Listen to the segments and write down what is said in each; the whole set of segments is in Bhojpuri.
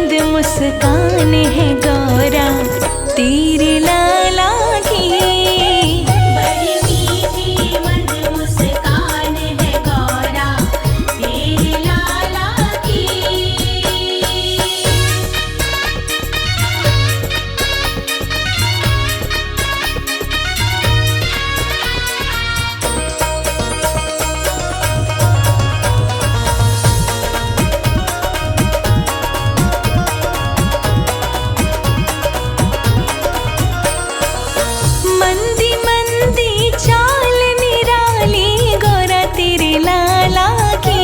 मंद मुस्कान है गौरा तेरे लाला की। बड़ी मीठी मंद मुस्कान है गौरा तेरे लाला की। मंदी मंदी चाल निराली गौरा तेरे लाला की।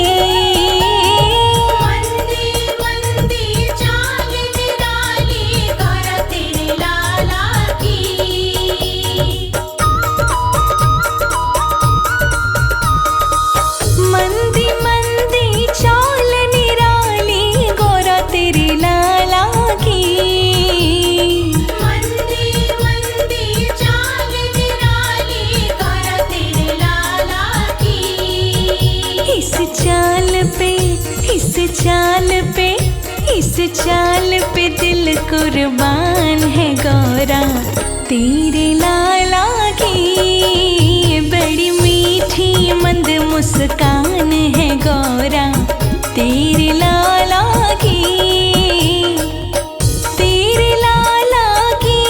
मंदी मंदी चाल निराली गौरा तेरे लाला की। मंदी मंदी चाल निराली गौरा तेरे लाला की। मंदी मंदी चाल निराली गौरा तेरे लाला की। इस चाल पे इस चाल पे इस चाल पे दिल कुर्बान है गौरा तेरे लाला की। बड़ी मीठी मंद मुस्कान है गौरा तेरे लाला की। तेरे लाला की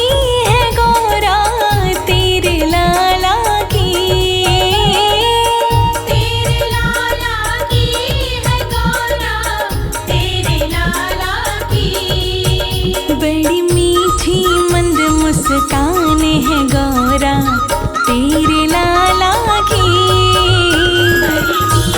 है गौरा तेरे लाला की। तेरे लाला की है गौरा तेरे लाला की। बड़ी मीठी मंद मुस्कान है गौरा तेरे लाला की। बड़ी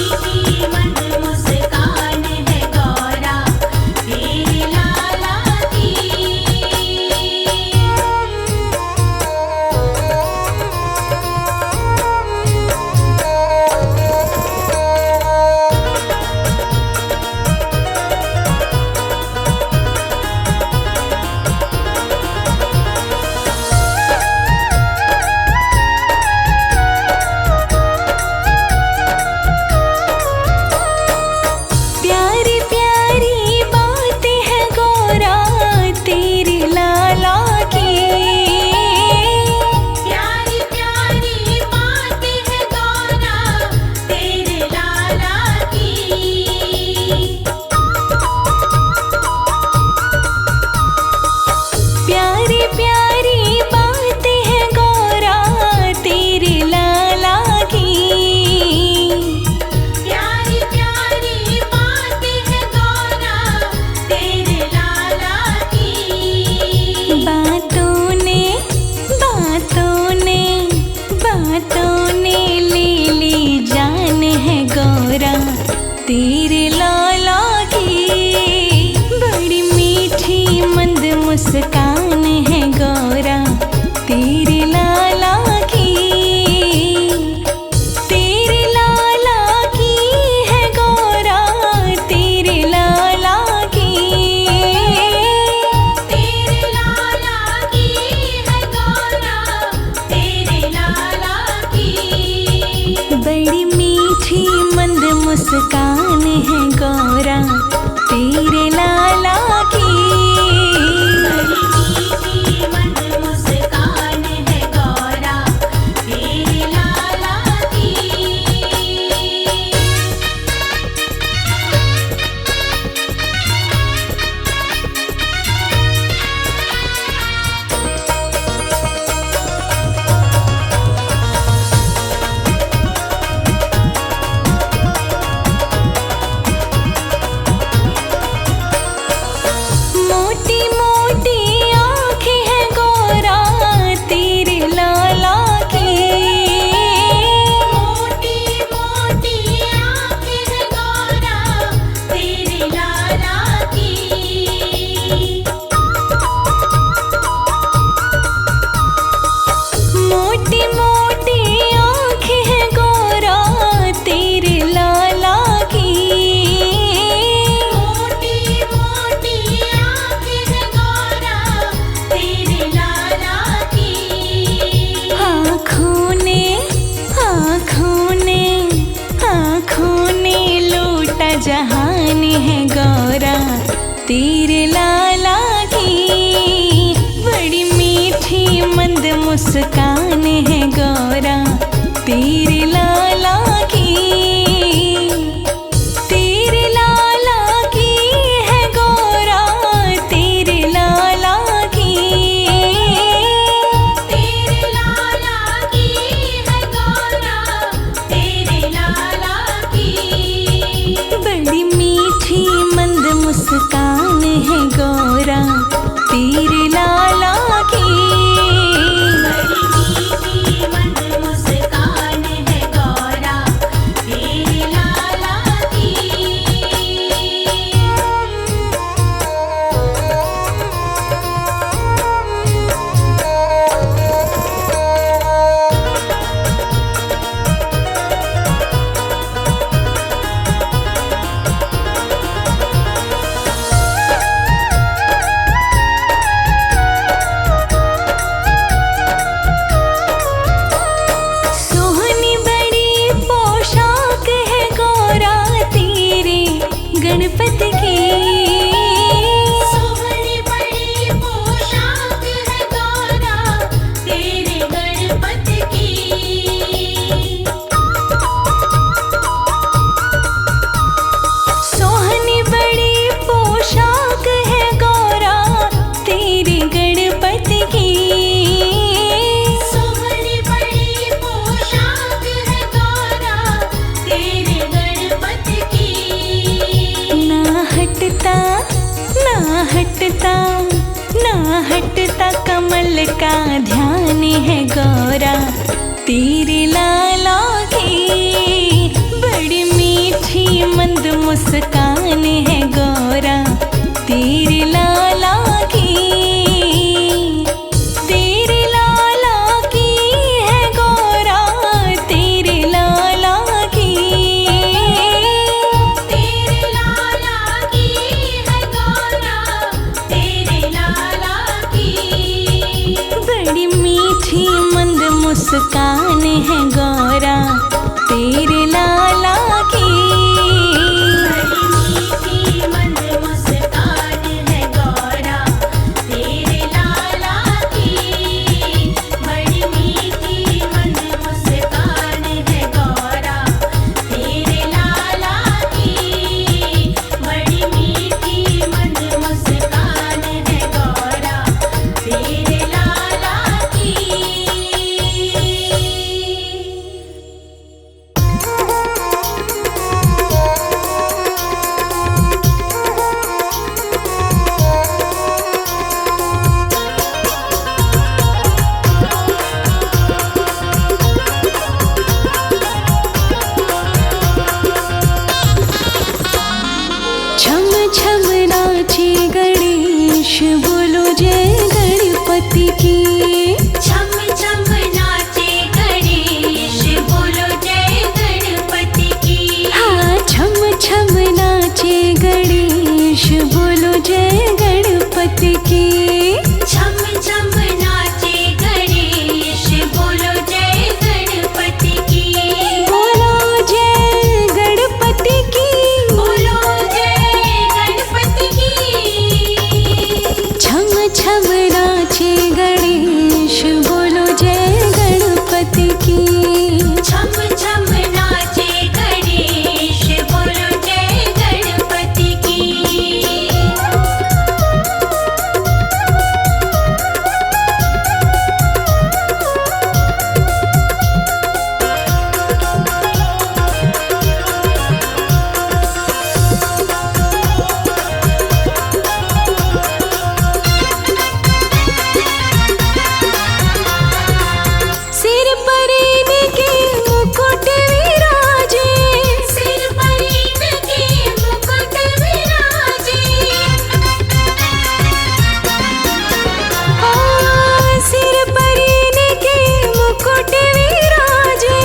सोहनी बड़ी पोशाक है गौरा तेरे गणपति की। सोहनी बड़ी पोशाक है गौरा तेरे गणपति की। सोहनी बड़ी पोशाक है गौरा तेरे गणपति की। ना हटता ना हटता ना हटता कमल का ध्यान है गौरा तेरे लाला की। बड़ी मीठी मंद मुस्कान है गौरा तेरे लाला की। तेरे लाला की है गौरा तेरे लाला की। तेरे लाला की है गौरा तेरे लाला की। बड़ी मीठी मंद मुस्कान है गौरा तेरे लाला की। बड़ी मीठी मंद मुस्कान है गौरा तेरे लाला की। बड़ी मीठी मंद मुस्कान है गौरा तेरे लाला की। बड़ी मीठी मंद मुस्कान है गौरा तेरे लाला की। छम छम नाचे गणेश बोलो जय गणपति की। छम छम नाचे गणेश बोलो जय गणपति की। हाँ छम छम नाचे गणेश बोलो जय गणपति की। छम छम नाचे गणेश बोलो जय गणपति की। बोलो जय गणपति की। बोलो जय गणपति की। छम छम नाचे गणेश बोलो जय गणपति की। छम छम नाचे गणेश बोलो जय गणपति की। सिर पर इनके मुकुट विराजे। सिर पर इनके मुकुट विराजे। सिर पर इनके मुकुट विराजे।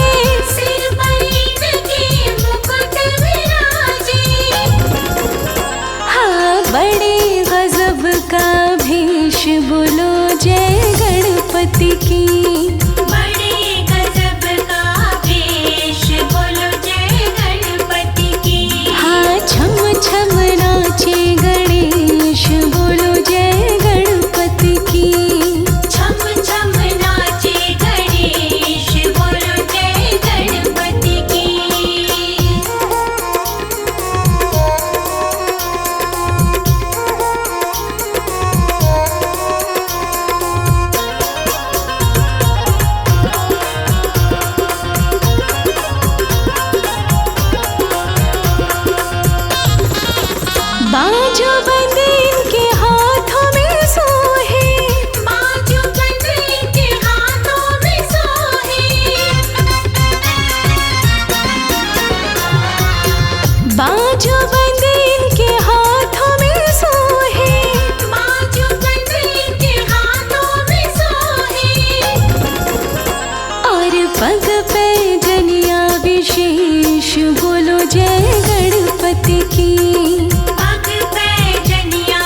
सिर पर इनके मुकुट विराजे। हाँ बड़े गजब का भेष बोलो जय गणपति की। बड़े गजब का वेश बोलो जय गणपति की। हाँ छम छम नाचे गणेश बोलो जय गणपति की। छम छम नाचे गणेश बोलो जय गणपति की। बाजो बंद इनके हाथों में सोहे। बाजू बंद इनके हाथों में सोहे। बाजो बंद इनके हाथों में सोहे। बाजू बंद इनके हाथों में सोहे। और पग पे जनिया विशेष बोलो जय गणपति की। पग पे जनिया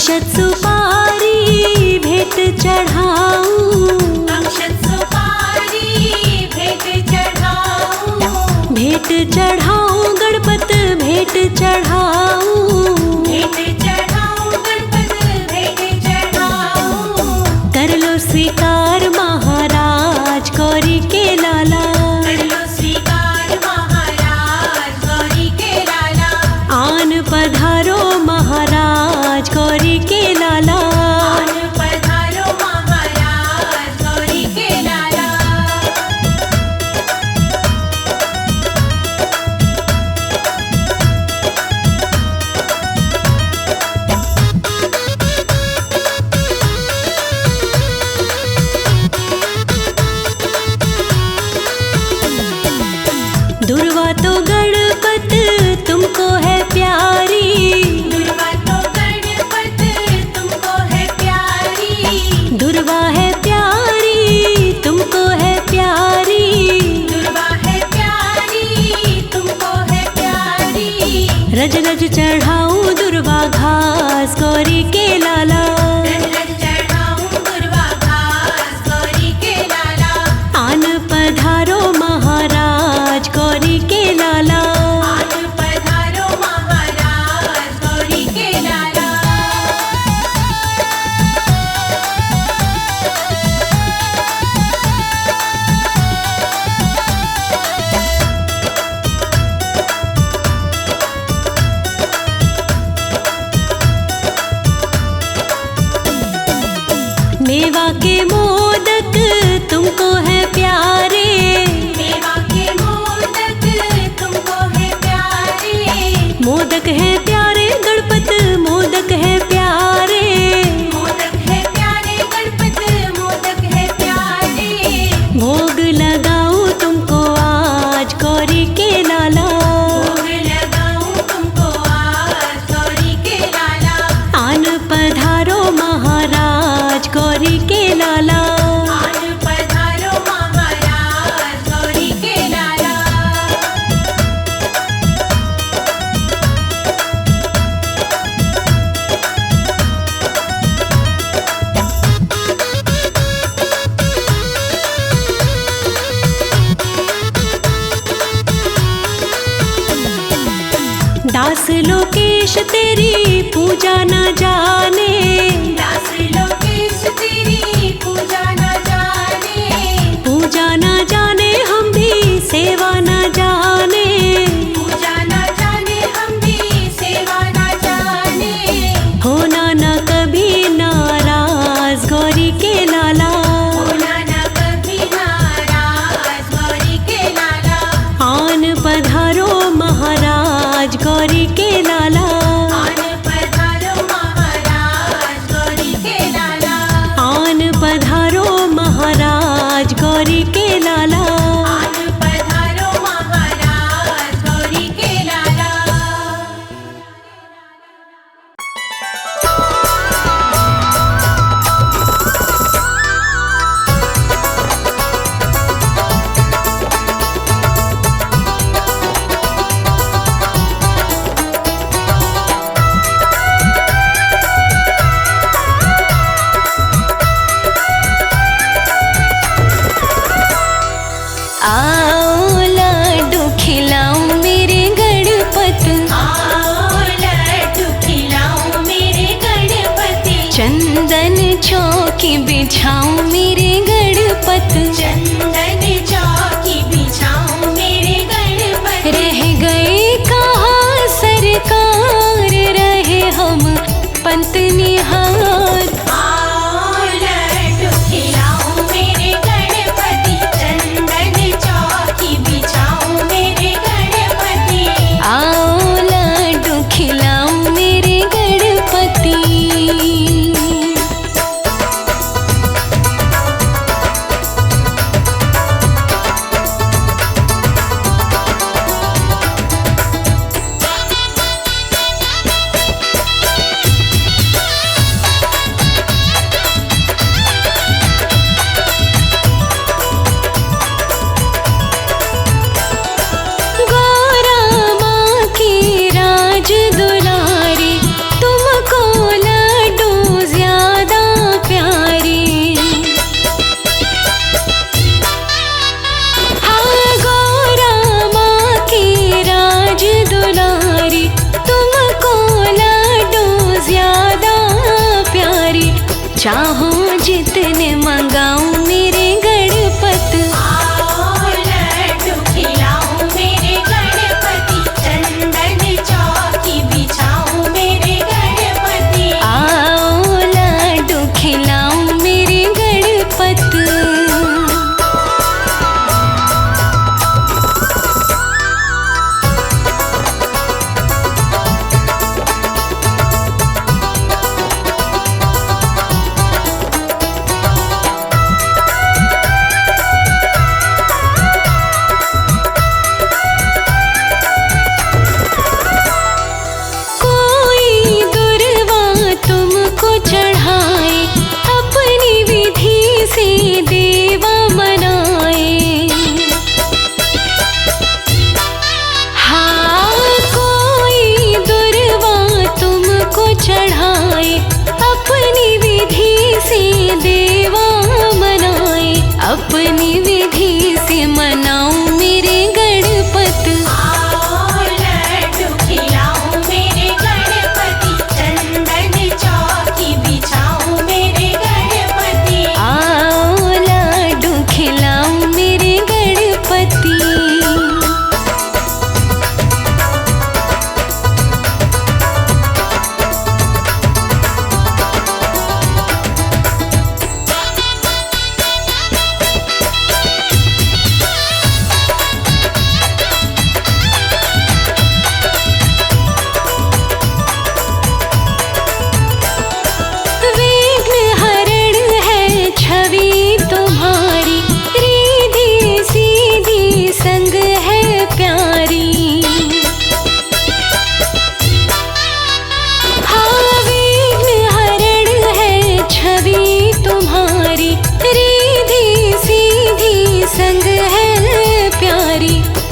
अक्षत सुपारी भेंट चढ़ाऊं, अक्षत सुपारी भेंट चढ़ाऊं, भेंट चढ़ाऊं गणपत भेंट चढ़ाऊं, भेंट चढ़ाऊं गणपत भेंट चढ़ाऊं। कर लो स्वीकार महाराज गौरी के लाला, कर लो स्वीकार महाराज गौरी के लाला, आन पधारो महाराज गौरी के लाला। आन पधारो महाराज गौरी के लाला। दुर्वा तो गणपत तुमको है प्यारी, दुर्वा तो गणपत तुमको है प्यारी, दुर्वा है प्यारी तुमको है प्यारी, दुर्वा है प्यारी तुमको है प्यारी। रज रज चढ़ाऊं दुर्वा घास गौरी के लाला, रज रज चढ़ाऊं दुर्वा घास गौरी के लाला, आन पधारो महाराज गौरी के लाला। आन पधारो महाराज गौरी के लाला। मेवा के मोदक तुमको है प्यारे, मेवा के मोदक तुमको है प्यारे, मोदक है प्यारे गणपत मोदक है प्यारे, मोदक है प्यारे गणपत मोदक है प्यारे। भोग लगाऊं तुमको आज गौरी के लाला, भोग लगाऊं तुमको आज गौरी के लाला, आन पधारो महाराज गौरी के लाला। आन पधारो महाराज गौरी के लाला। दास लोकेश तेरी पूजा न जाने, दास लोकेश तेरी पूजा न जाने, पूजा न जाने हम भी सेवा न जाने, पूजा न जाने हम भी सेवा न जाने। होना न कभी नाराज गौरी के लाला, होना न कभी नाराज गौरी के लाला, आन पधारो महाराज गौरी के लाला, आन पधारो महाराज गौरी के लाला, आन पधारो महाराज गौरी के लाला। आन पधारो महाराज गौरी के लाला। आओ लाडू खिलाऊं मेरे गणपत, आओ लड्डू खिलाऊं मेरे गणपति, चंदन चौकी बिछाऊं मेरे गणपत, चंदन चौकी बिछाऊं मेरे गणपति। रह गए कहाँ सरकार रहे हम पंत निहार, आओ लड्डू खिलाऊं मेरे गणपति, चंदन चौकी चाहो जितने मंगाऊं मेरे गणपत। आओ लड्डू खिलाऊं मेरे गणपति, चंदन चौकी बिछाऊं मेरे गणपति। आओ लड्डू खिलाऊं मेरे गणपत। चढ़ाए अपनी विधि से देवा मनाए। हाँ, कोई दुर्वा तुमको चढ़ाए अपनी विधि से देवा मनाए। अपनी विधि से मनाऊं मेरे गणपत। आओ लड्डू खिलाऊं मेरे गणपति, चंदन चौकी बिछाऊं मेरे गणपति। आओ लड्डू खिलाऊं मेरे गणपति।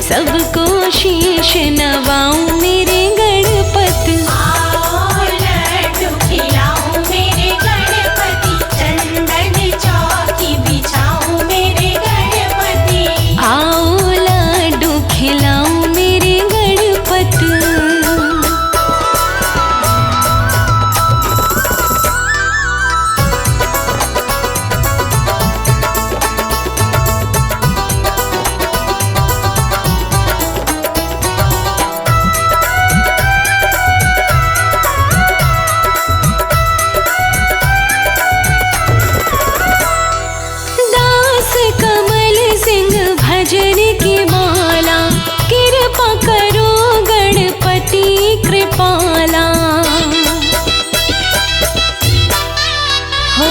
सबको शीश नवाऊं मेरे गणपत। आओ लड्डू खिलाऊं मेरे गणपति, चंदन चौकी बिछाऊं मेरे गणपति। आओ लड्डू खिलाऊं मेरे गणपत। भजन की माला कृपा करो गणपति कृपाला। हो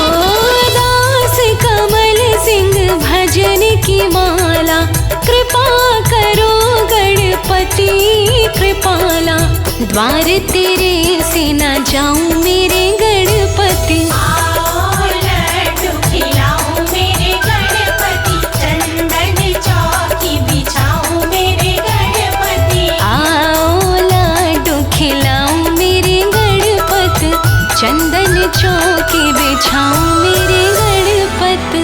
दास कमल सिंह भजन की माला कृपा करो गणपति कृपाला। द्वार तेरे से न जाऊं मेरे गणपति। आओ लड्डू खिलाऊं मेरे गणपति, चंदन चौकी बिछाऊं मेरे गणपति। आओ लड्डू खिलाऊं मेरे गणपत। चंदन चौकी बिछाऊं मेरे गणपत।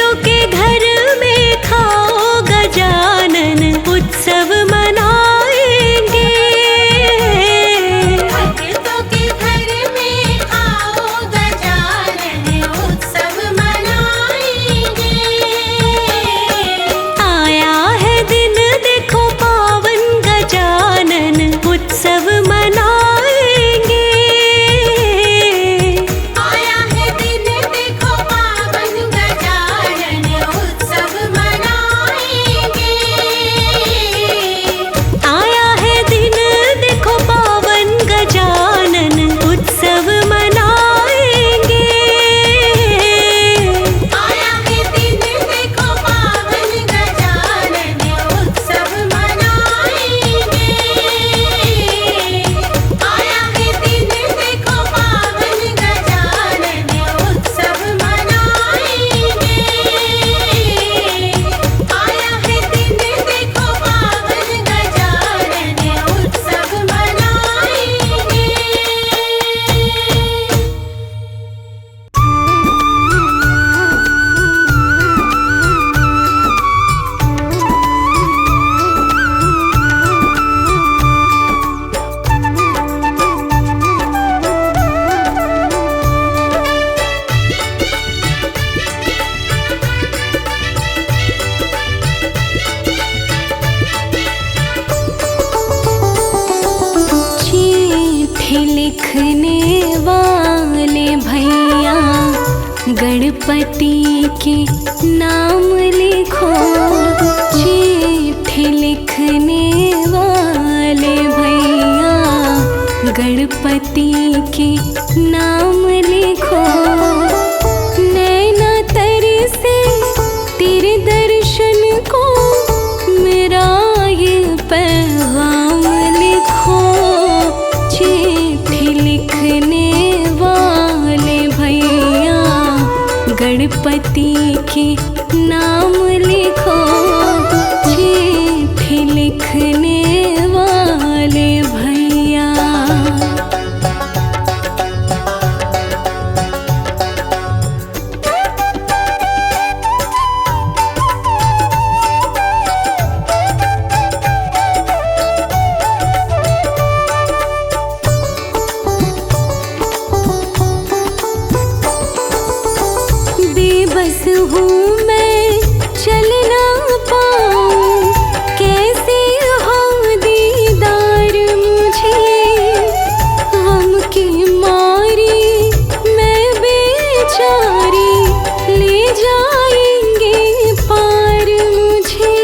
भक्तों के घर में खाओ गजानन उत्सव मनाएंगे। भक्तों के घर में आओ गजानन उत्सव मनाएंगे। आया है दिन देखो पावन गजानन उत्सव मनाएंगे। आया है दिन देखो पावन गजानन उत्सव मनाएंगे। आया है दिन देखो पावन गजानन उत्सव मनाएंगे। आया है दिन देखो पावन गजानन उत्सव मनाएंगे। आया है दिन देखो पावन गजानन उत्सव मनाएंगे। आया है दिन देखो पावन गजानन उत्सव मनाएंगे। चिट्ठी लिखने वाले भैया गणपति के नाम लिखो। चिट्ठी लिखने वाले भैया गणपति के नाम लिखो। नैना तरसे तेरे दर्शन को मेरा ये पैगाम लिखो। चिट्ठी लिखने वाले भैया गणपति के नाम लिखो। चिट्ठी लिखने वाले भैया। बेबस हूँ मैं चल ना पाऊँ, कैसे हो दीदार मुझे। गम की मारी मैं बेचारी ले जाएंगे पार मुझे।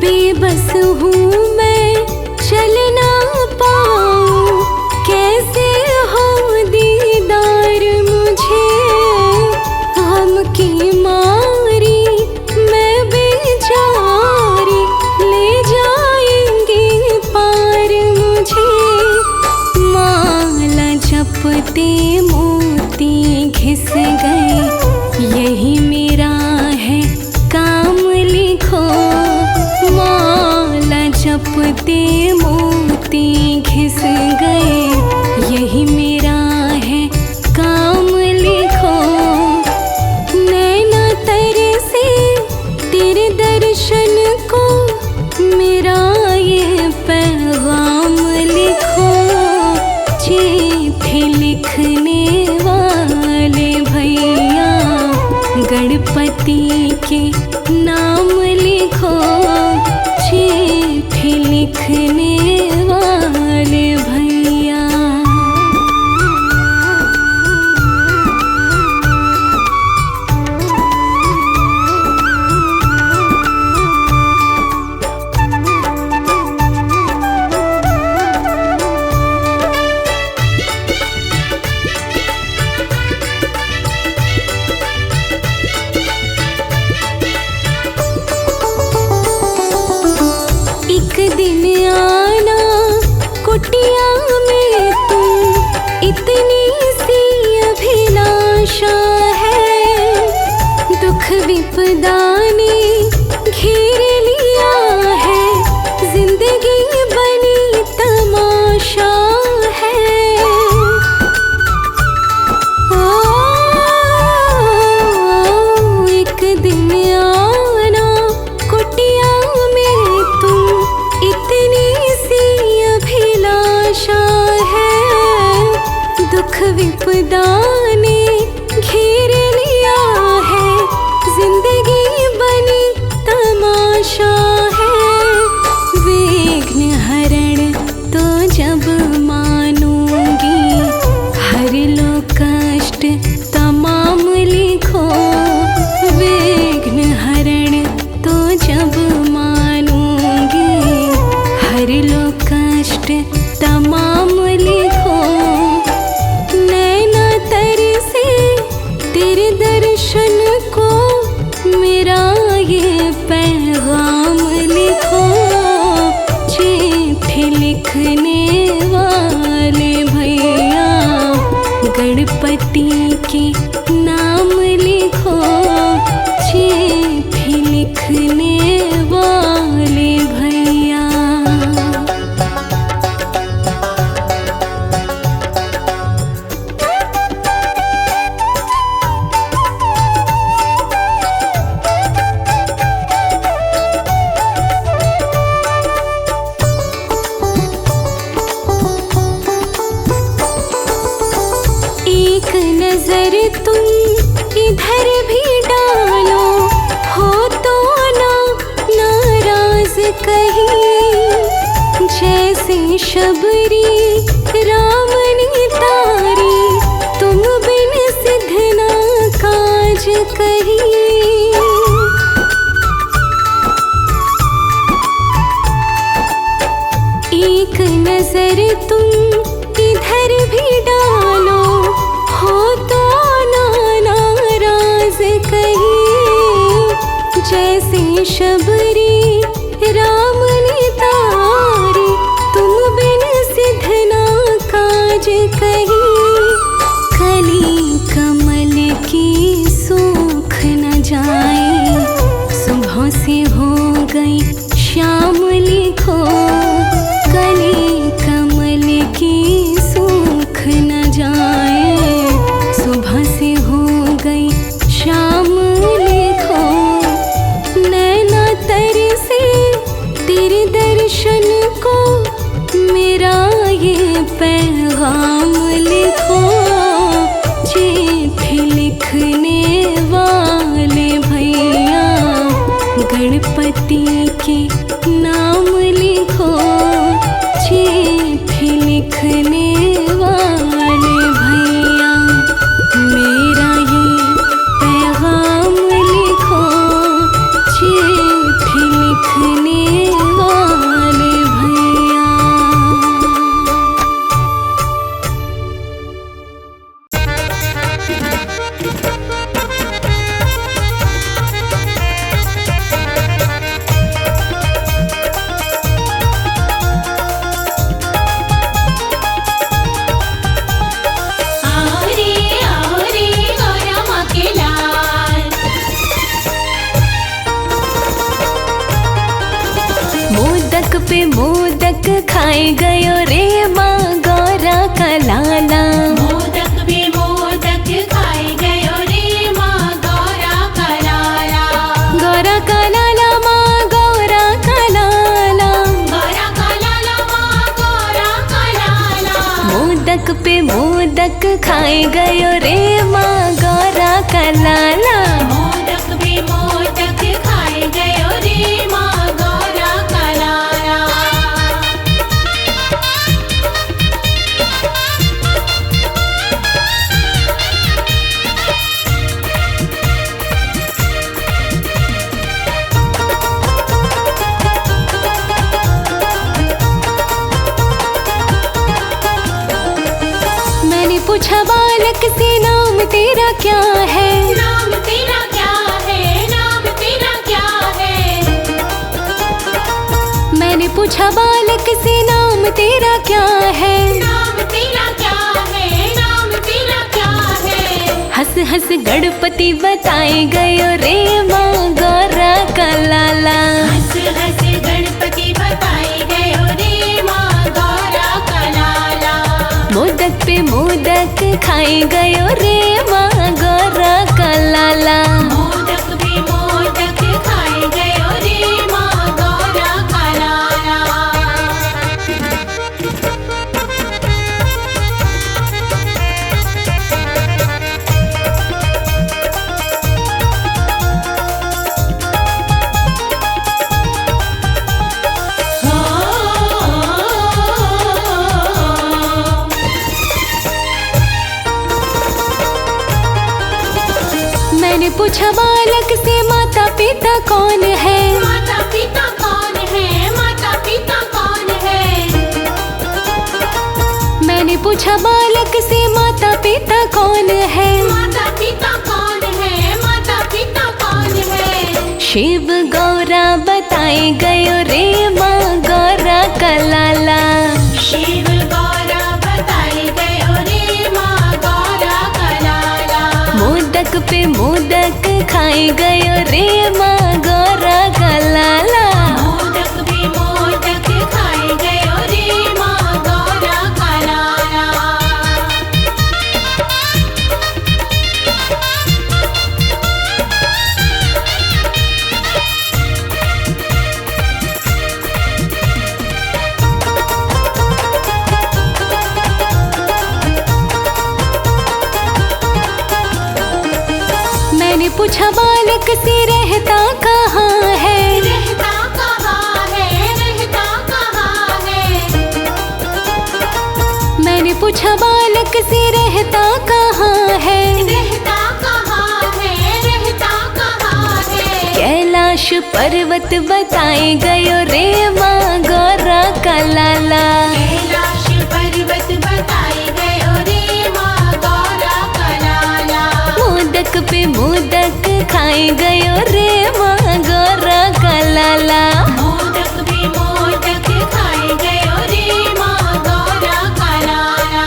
बेबस हूँ मैं चल ना पाऊँ, कैसे हो दीदार मुझे। गम की मारी मैं बेचारी ले जाएंगे पार मुझे। माला जपते मोती घिस गए, यही मेरा है काम लिखो। माला जपते मोती घिस गए, यही मेरा है काम लिखो। नैना तरसे तेरे दर्शन को मेरा ये पैगाम लिखो। चिट्ठी लिखने वाले भैया गणपति के नाम लिखो। चिट्ठी लिखने वाले भैया। एक दिन आना कुटिया में तुम, इतनी सी अभिलाषा है। दुख विपदा ने घेर लिया है, जिंदगी बनी तमाशा है। विपदा ने घेर लिया है, जिंदगी बनी तमाशा है। विघ्न हरण तो जब मानूंगी, हर लो कष्ट तमाम लिखो। विघ्न हरण तो जब मानूंगी, हर लो कष्ट तमाम लिखो। नैना तर से तेरे दर्शन को मेरा ये पैगाम लिखो। चिट्ठी लिखने वाले भैया, गणपति के नाम लिखो। चिट्ठी लिखने वाले भैया। एक नजर तुम इधर भी डालो, हो तो ना नाराज कहीं। जैसे शबरी राम ने तारी, तुम बिन सिद्ध ना काज कहीं। एक नजर तुम इधर भी डालो, हो तो ना नाराज कहीं। जैसे शबरी राम ने तारी, तुम बिन सिद्ध ना काज कहीं। कली कमल की सूख न जाए, सुबह से हो गई शाम लिखो। कली कमल की सूख न जाए, सुबह से हो गई शाम लिखो। नैना तर से तेरे दर्शन को मेरा ये पैगाम लिखो। चिट्ठी लिखने वाले भैया, गणपति के नाम लिखो। चिट्ठी लिखने वाले भैया, मेरा ये पैगाम लिखो। चिट्ठी लिखने वाले भैया। आओ रे गौरा माँ के लाल। मोदक पे मोदक खाए गयो रे माँ गौरा का लाला। मोदक पे मोदक खाए गयो रे माँ गौरा का लाला। गौरा का लाला माँ गौरा का लाला। गौरा का लाला माँ गौरा का लाला। मोदक पे मोदक खाए गयो रे माँ गौरा का लाला। मोदक पे मोदक खाए गयो रे माँ गौरा का लाला। मैंने पूछा बालक से नाम तेरा क्या है? नाम तेरा क्या है? नाम तेरा क्या है? मैंने पूछा बालक से नाम तेरा क्या है? नाम तेरा क्या है? नाम तेरा क्या है? हंस हंस गणपति बताए गयो रे माँ गौरा का लाला। हंस हंस गणपति बताए गयो रे माँ गौरा का लाला। मोदक पे मोदक खाए गयो रे माँ गौरा का लाला। मोदक पे मोदक खाए गयो रे माँ गौरा का लाला। पूछा बालक से माता पिता कौन है। माता पिता कौन है, माता पिता कौन है। मैंने पूछा बालक से माता पिता कौन है। माता पिता कौन है, माता पिता कौन है। शिव गौरा बताए गयो रे माँ गौरा का लाला। शिव गौरा बताई गयो रे माँ गौरा का लाला। मोदक पे मोदक खाए गयो रे माँ गौरा का लाला। मोदक भी मोदक खाए गयो रे माँ गौरा का लाला। मैंने पूछा बालक से रहता कहाँ है। रहता कहाँ है, रहता कहाँ है। मैंने पूछा बालक से रहता कहाँ है। रहता कहाँ है, रहता कहाँ है। कैलाश पर्वत बताए गयो रे माँ गौरा का लाला। कैलाश पर्वत बताई गयो रे माँ गौरा का लाला। मोदक पे मोदक खाए गयो रे माँ गौरा का लाला। मोदक भी मोदक खाए गयो रे माँ गौरा का लाला।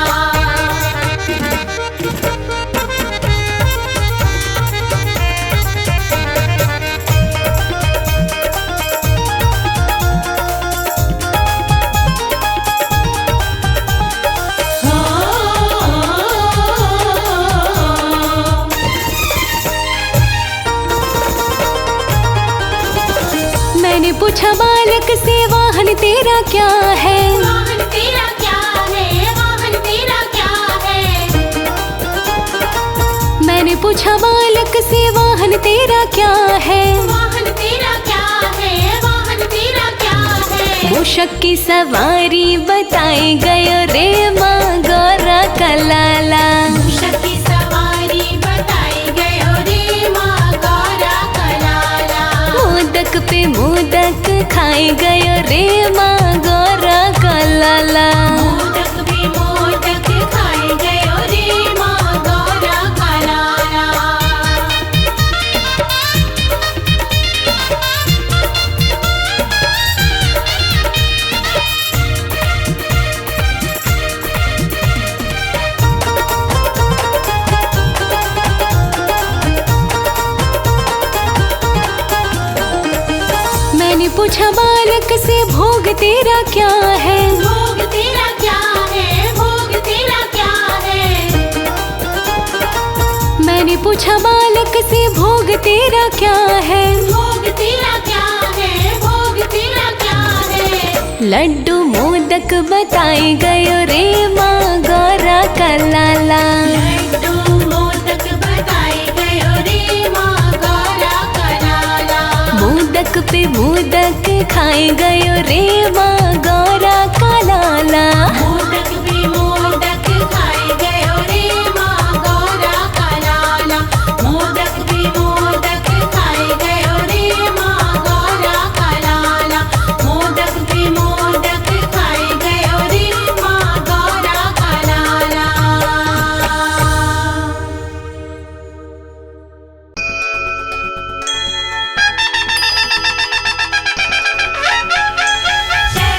मैंने पूछा बालक से वाहन तेरा क्या है। वाहन तेरा क्या है, वाहन तेरा क्या है। मैंने पूछा बालक से वाहन तेरा क्या है। वाहन तेरा क्या है, वाहन तेरा क्या है। मूषक की सवारी बताए गयो रे माँ गौरा का लाला। मूषक की सवारी बताई गयो रे माँ गौरा का लाला। मोदक पे मोदक खाए गयो रे माँ गौरा का लाला। मोदक भी मोदक खाए गयो रे माँ गौरा का लाला। मैंने पूछा बालक से भोग तेरा क्या है। भोग तेरा क्या है, भोग तेरा क्या है। मैंने पूछा बालक से भोग तेरा क्या है। भोग तेरा क्या है, भोग तेरा क्या है। लड्डू मोदक बताए गयो रे माँ गौरा का लाला। लड्डू मोदक बताई गयो रे माँ गौरा का लाला। मोदक पे मोदक खाए गयो रे माँ गौरा का लाला। मोदक भी मोदक खाए गयो रे माँ गौरा का लाला। मोदक भी मोदक खाए गयो रे माँ गौरा का लाला। मोदक भी मोदक खाए गयो रे माँ गौरा का लाला। जय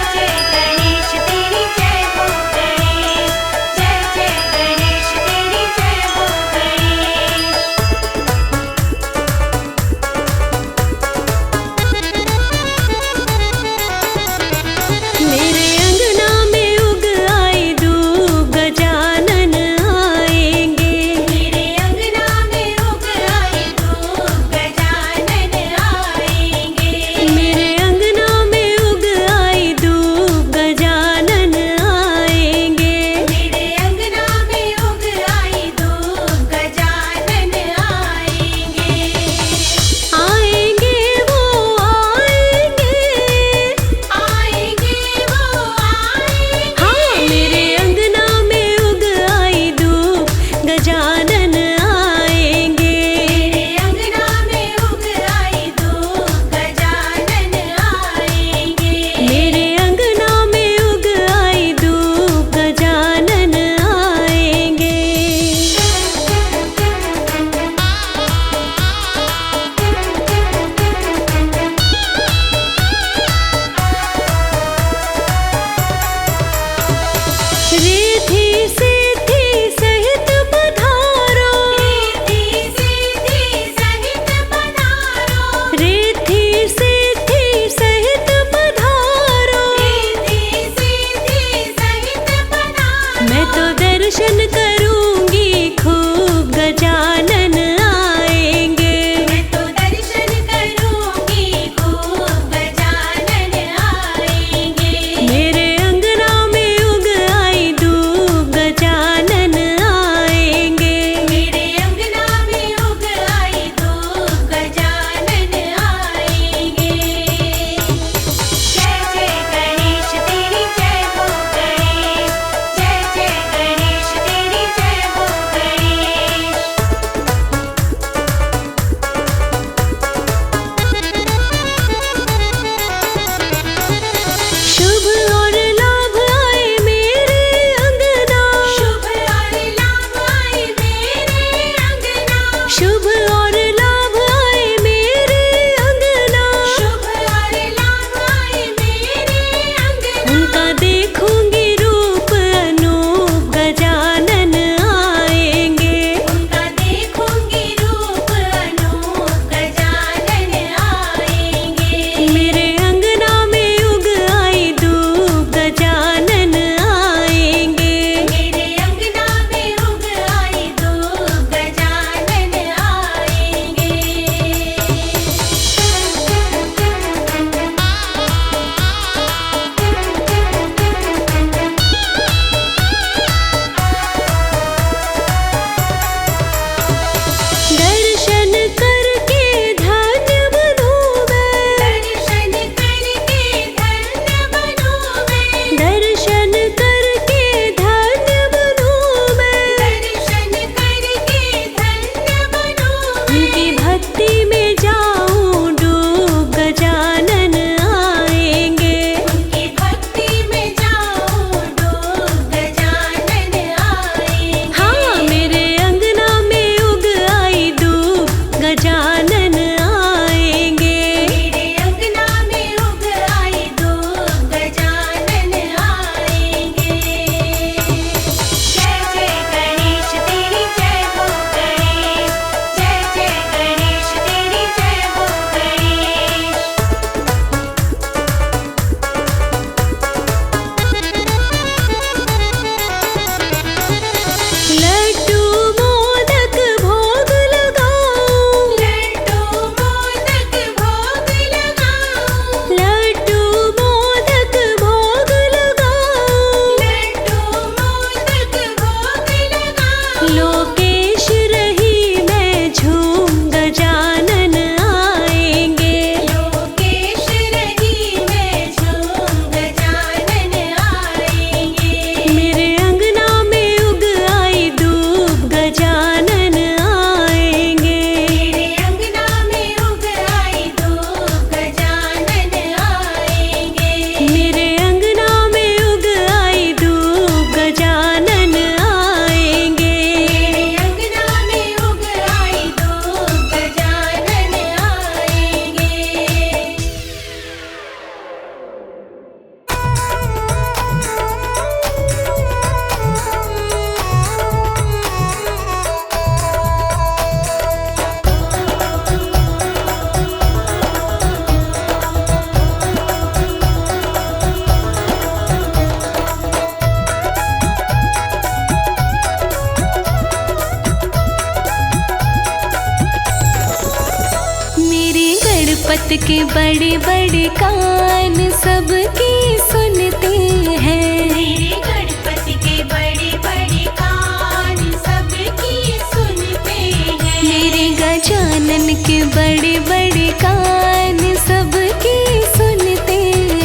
के बड़े बड़े कान सबकी सुनते हैं। मेरे गणपति के बड़े बड़े कान सबकी सुनते हैं। मेरे गजानन के बड़े बड़े कान सबकी सुनते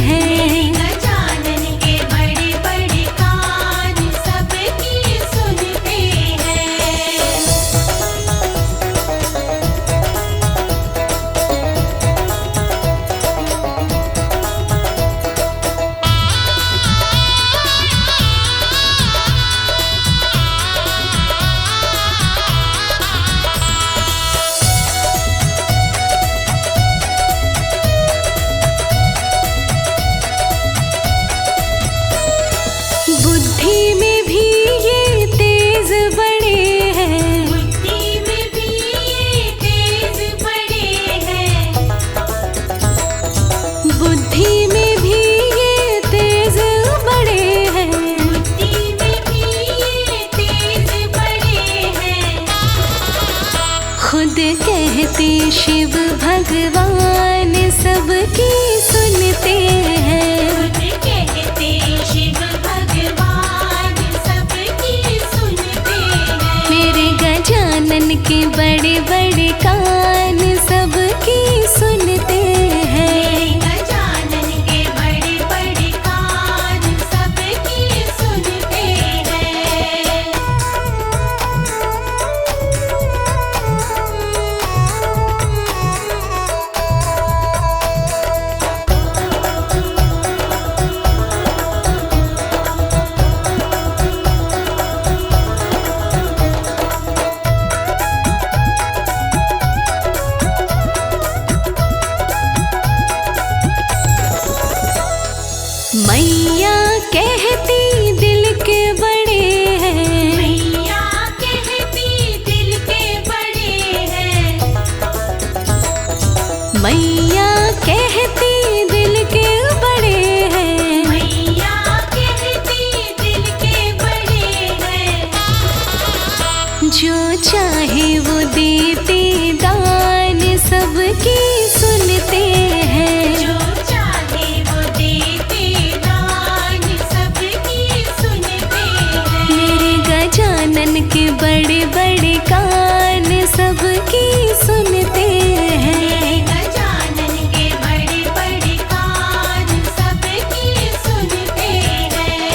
हैं। गजानन के बड़े बड़े कान सबकी सुनते हैं। बुद्धि में भी ये तेज बड़े हैं। बुद्धि में भी ये तेज बड़े हैं। बुद्धि में भी ये तेज बड़े हैं। बुद्धि में भी ये तेज बड़े हैं। खुद कहते शिव भगवान सबकी सुनते हैं। खुद कहते शिव भगवान सबकी सुनते हैं। मेरे गजानन के बड़े बड़े कान सबकी सुनते हैं। गजानन के बड़े बड़े कान सबकी सुनते हैं। मैया कहती दिल के बड़े हैं। मैया कहती दिल के बड़े हैं। मैया कहती दिल के बड़े हैं। मैया कहती दिल के बड़े हैं। जो चाहे वो देते दान सबकी सुनते हैं। जो चाहे वो देते दान सबकी सुनते हैं। मेरे गजानन के बड़े बड़े कान सबकी सुनते हैं। गजानन के बड़े बड़े कान सबकी सुनते हैं।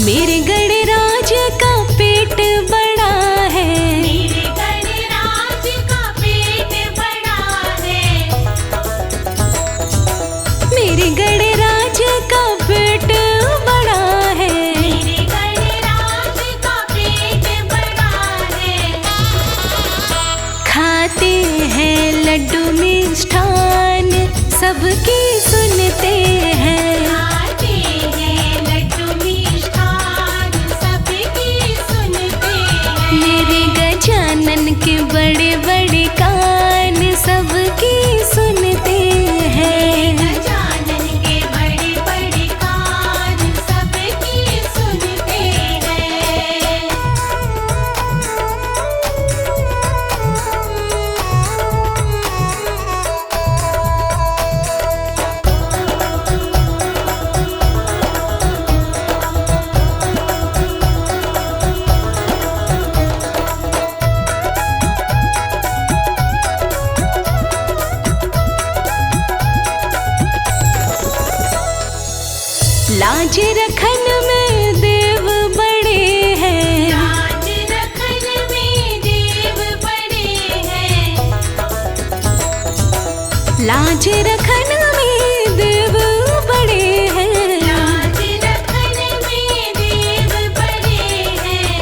मेरे गणराज का पेट बड़ा है। मेरे गणराज का पेट बड़ा है। मेरे गणराज का पेट बड़ा है। मेरे गणराज का पेट बड़ा है। खाते हैं लड्डू मिष्ठान सबकी सुनते हैं। खाते हैं लड्डू मिष्ठान सबकी सुनते हैं। मेरे गजानन के बड़े बड़े कान सबकी सुनते हैं। गजानन के बड़े बड़े कान सबकी सुनते हैं। लाज रखन में देव बड़े हैं। लाज रखन में देव बड़े हैं। लाज रखन में देव बड़े हैं। लाज रखन में देव बड़े हैं।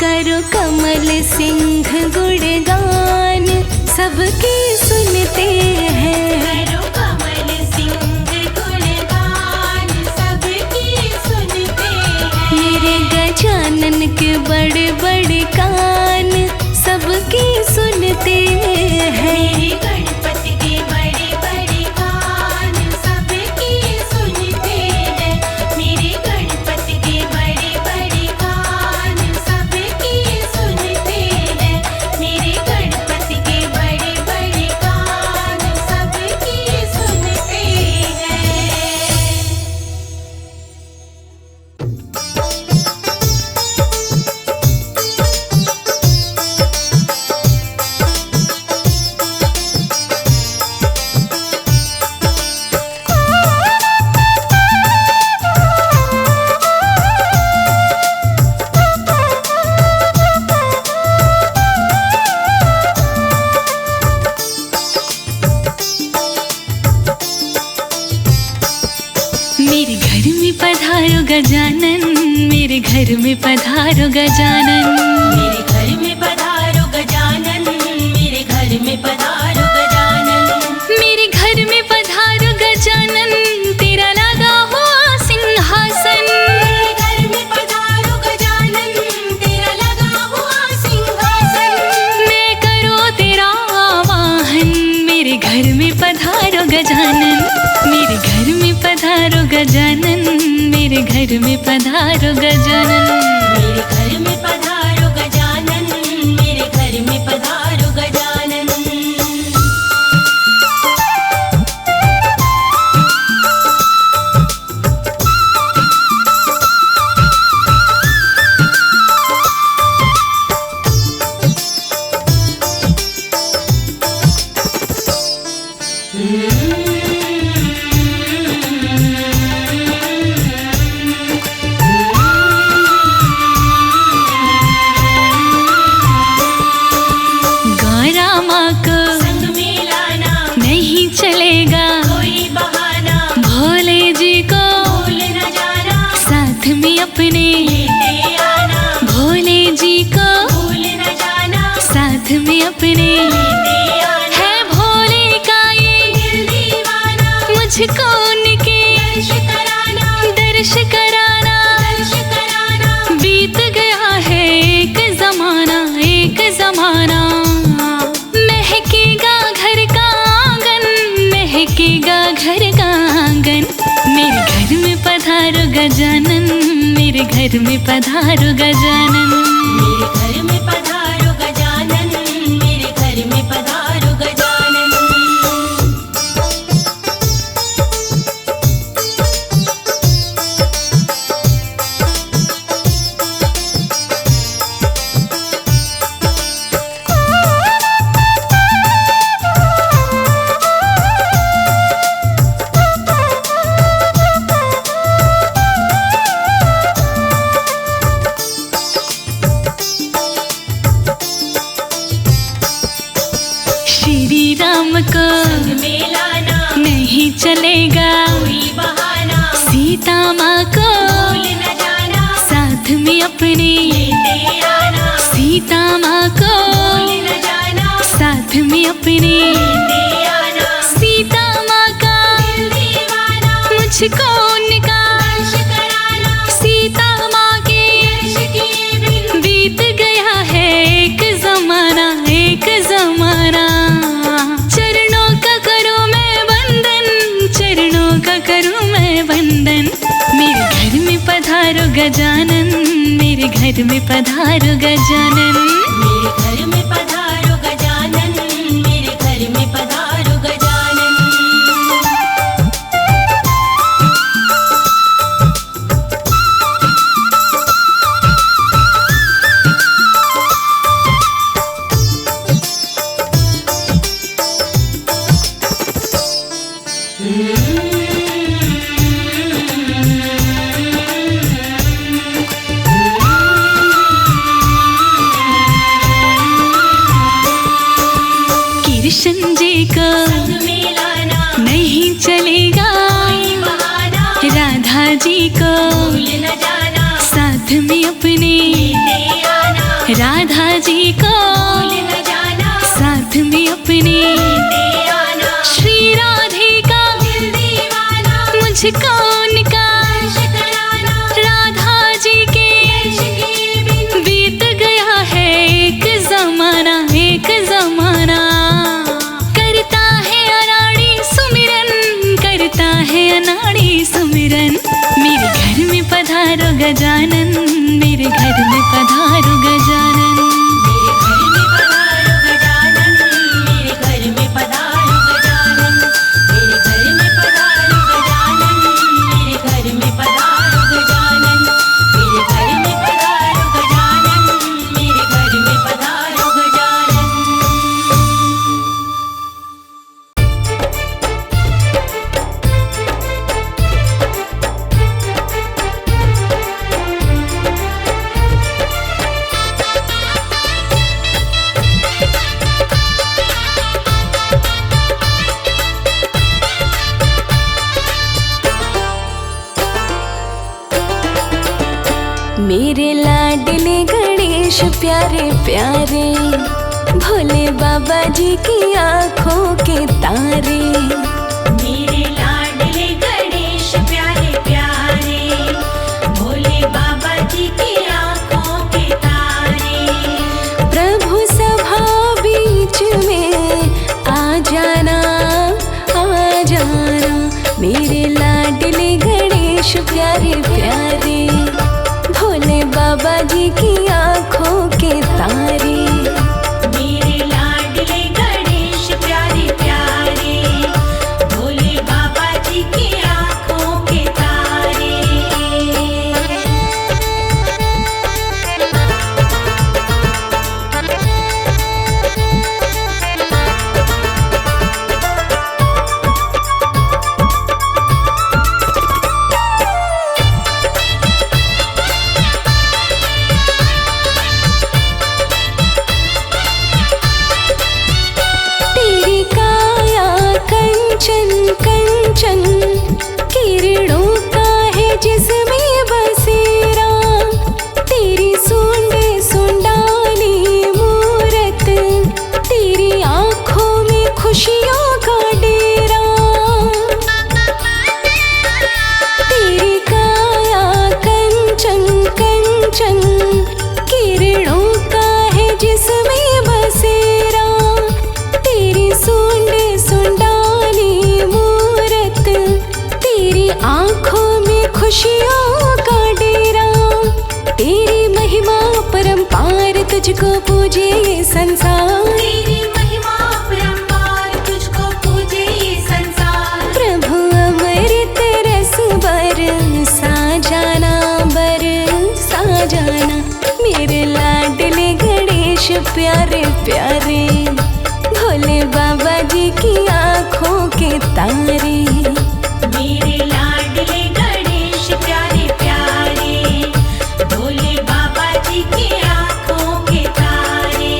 करो कमल सिंह गुणगान सबकी सुनते हैं। करो कमल सिंह गुणगान गजानन, मेरे घर में पधारो गजानन। मेरे घर में पधारो गजानन, मेरे घर में पधारो गजानन। मेरे घर में पधारो गजानन, तेरा लगा हुआ सिंहासन। मेरे घर में पधारो गजानन, तेरा लगा हुआ सिंहासन। मैं करो तेरा आवाहन, मेरे घर में पधारो गजानन। मेरे घर में पधारो गजानन, मेरे घर में पधारो गजानन। मेरे घर में पधारो गजानन, मेरे घर में पधारो गजानन। संग में लाना नहीं चलेगा कोई बहाना, भोले जी को भूल न जाना साथ में अपने। लेते आना, भोले जी को भूल न जाना साथ में अपने। लेते आना। है भोले का ये दिल दीवाना, मुझको उनके दर्श कराना, दर्श कराना। दर्श कराना। बीत गया है एक जमाना, एक जमाना। महकेगा घर का आंगन, महकेगा घर का आंगन। मेरे घर में पधारो गजानन, मेरे घर में पधारो गजानन। मेरे घर में पधारो गजानन, मेरे घर में पधारो गजानन। श्री राम को संग में लाना नहीं चलेगा कोई बहाना, सीता माँ को भूल न जाना साथ में अपने। लेते आना, सीता माँ को भूल न जाना साथ में अपने। लेते आना। सीता माँ का दिल दीवाना, मुझको उनका दर्श कराना, सीता माँ के दर्श किए बिन बीत गया है एक जमाना, एक जमाना। चरणों का करूँ मैं वंदन, चरणों का करूँ मैं वंदन। मेरे घर में पधारो गजानन, मेरे घर में पधारो गजानन। मेरे घर में पधारो गजानन, मेरे घर में पधारो गजानन। कृष्ण जी को संग में लाना नहीं चलेगा कोई बहाना, राधा जी को भूल न जाना साथ में अपने। लेते आना, राधा जी को भूल न जाना साथ में अपने। लेते आना। श्री राधे का दिल दीवाना, मुझको उनका दर्श कराना, राधा जी के दर्श किए बिन बीत गया है एक जमाना, एक जमाना। करता है अनाड़ी सुमिरन, करता है अनाड़ी सुमिरन। मेरे घर में पधारो गजानन, मेरे घर में पधारो गजानन। मेरे घर में पधारो गजानन, मेरे घर में पधारो गजानन। मेरे घर में पधारो गजानन, मेरे लाडले गणेश प्यारे प्यारे, भोले बाबा जी की आँखों के तारे। मेरे लाडले गणेश प्यारे प्यारे, भोले बाबा जी की आँखों के तारे। प्रभु सभा बीच में आ जाना, आ जाना। मेरे लाडले गणेश प्यारे प्यारे, भोले बाबा जी की आँखों के तारे। मेरे लाडले गणेश प्यारे प्यारे, भोले बाबा जी की आँखों के तारे। तेरी काया कंचन कंचन, किरणों का है जिसमें बसेरा। तेरी सूंड सुंडाली मूरत, तेरी आँखों में खुशियों का डेरा। तेरी काया कंचन कंचन, किरणों का है जिसमें बसेरा। तेरी सूंड सुंडाली मूरत, तेरी आँखों में खुशियों का डेरा। तेरी महिमा परंपार, तुझको पूजे ये संसार। तेरी महिमा परंपार, तुझको पूजे ये संसार। प्रभु अमृत रस बरसा जाना, बरसा जाना। मेरे लाडले गणेश प्यारे प्यारे, भोले बाबा जी की आँखों के तारे। मेरे लाडले गणेश प्यारे प्यारे, भोले बाबा जी की आँखों के तारे।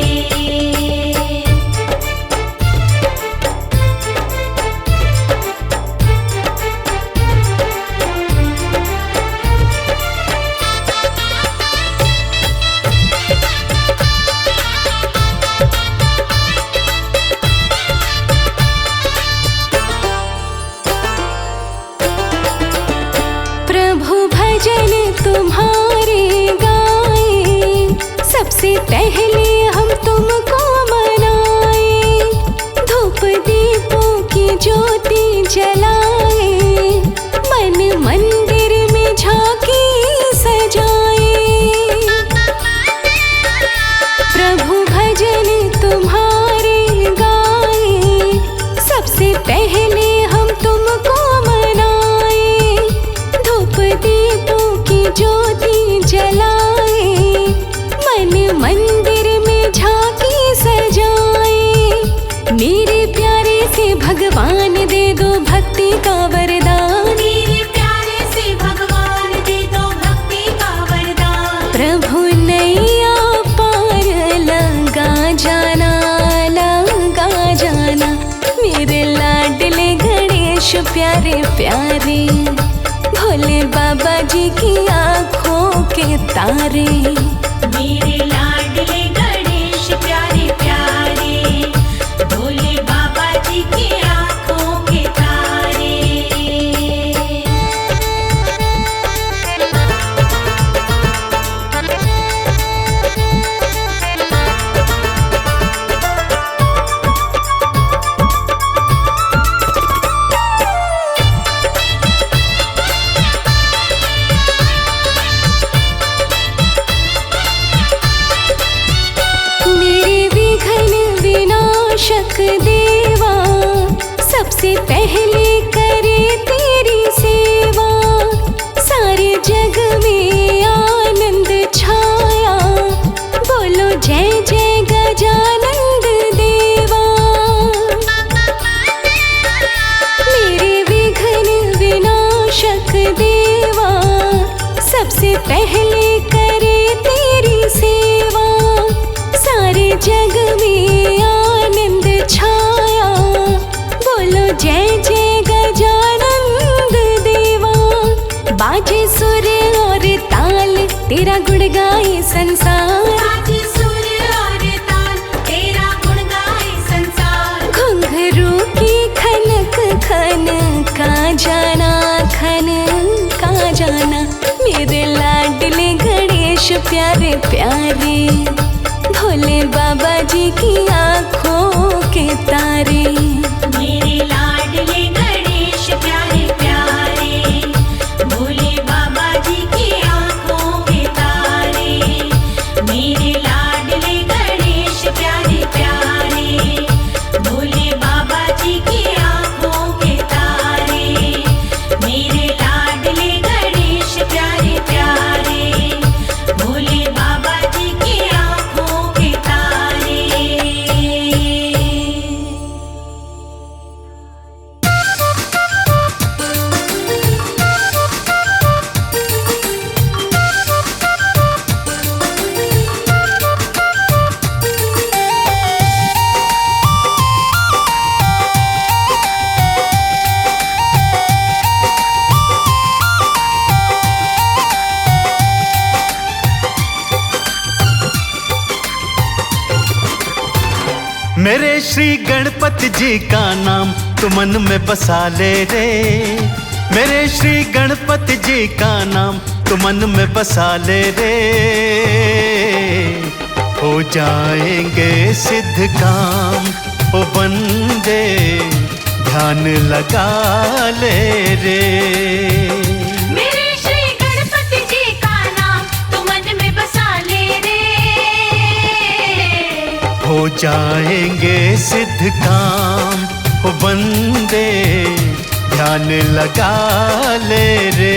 प्रभु भजन तुम्हारे गाए, सबसे पहले हम तुमको मनाए। धूप दीपों की ज्योति जलाए, मन मंदिर में झांकी सजाए। प्रभु भजन तुम्हारे गाए, सबसे पहले हम तुमको मनाए। धूप दीपों की ज्योति जलाए, मन मंदिर में झांकी सजाए। मेरे प्यारे से भगवान दे दो भक्ति का वरदान। मेरे प्यारे से भगवान दे दो भक्ति का वरदान। प्रभु नैया पार लगा जाना, लगा जाना। मेरे लाडले गणेश प्यारे प्यारे, भोले बाबा जी की आँखों के तारे। मेरे लाडले गणेश प्यारे प्यारे, भोले बाबा जी की आँखों के तारे। रक्षक देवा, सबसे पहले करे तेरी सेवा। सारे जग में आनंद छाया, बोलो जय जय गजानंद देवा। मेरे विघ्न विनाशक देवा, सबसे पहले करे तेरी सेवा। सारे जग में आनंद छाया, बोलो जय जय तेरा गुण गाए संसार, साज सुर और ताल, तेरा गुण गाए संसार। घुंघरू की खनक खन का जाना, खन का जाना। मेरे लाडले गणेश प्यारे प्यारे, भोले बाबा जी की आँखों के तारे। मेरे लाडले गणेश प्यारे प्यारे, भोले बाबा जी की आँखों के तारे। मेरे लाडले गणेश प्यारे प्यारे, भोले बाबा जी की आँखों के तारे। मेरे लाडले गणेश प्यारे प्यारे, भोले बाबा जी की आँखों के तारे। मेरे श्री गणपति जी का नाम तू मन में बसा ले रे। मेरे श्री गणपति जी का नाम तू मन में बसा ले रे। हो जाएंगे सिद्ध काम ओ बंदे, ध्यान लगा ले रे। मेरे श्री गणपति जी का नाम तू मन में बसा ले रे। हो जाएंगे सिद्ध काम ओ बंदे, ध्यान लगा ले रे।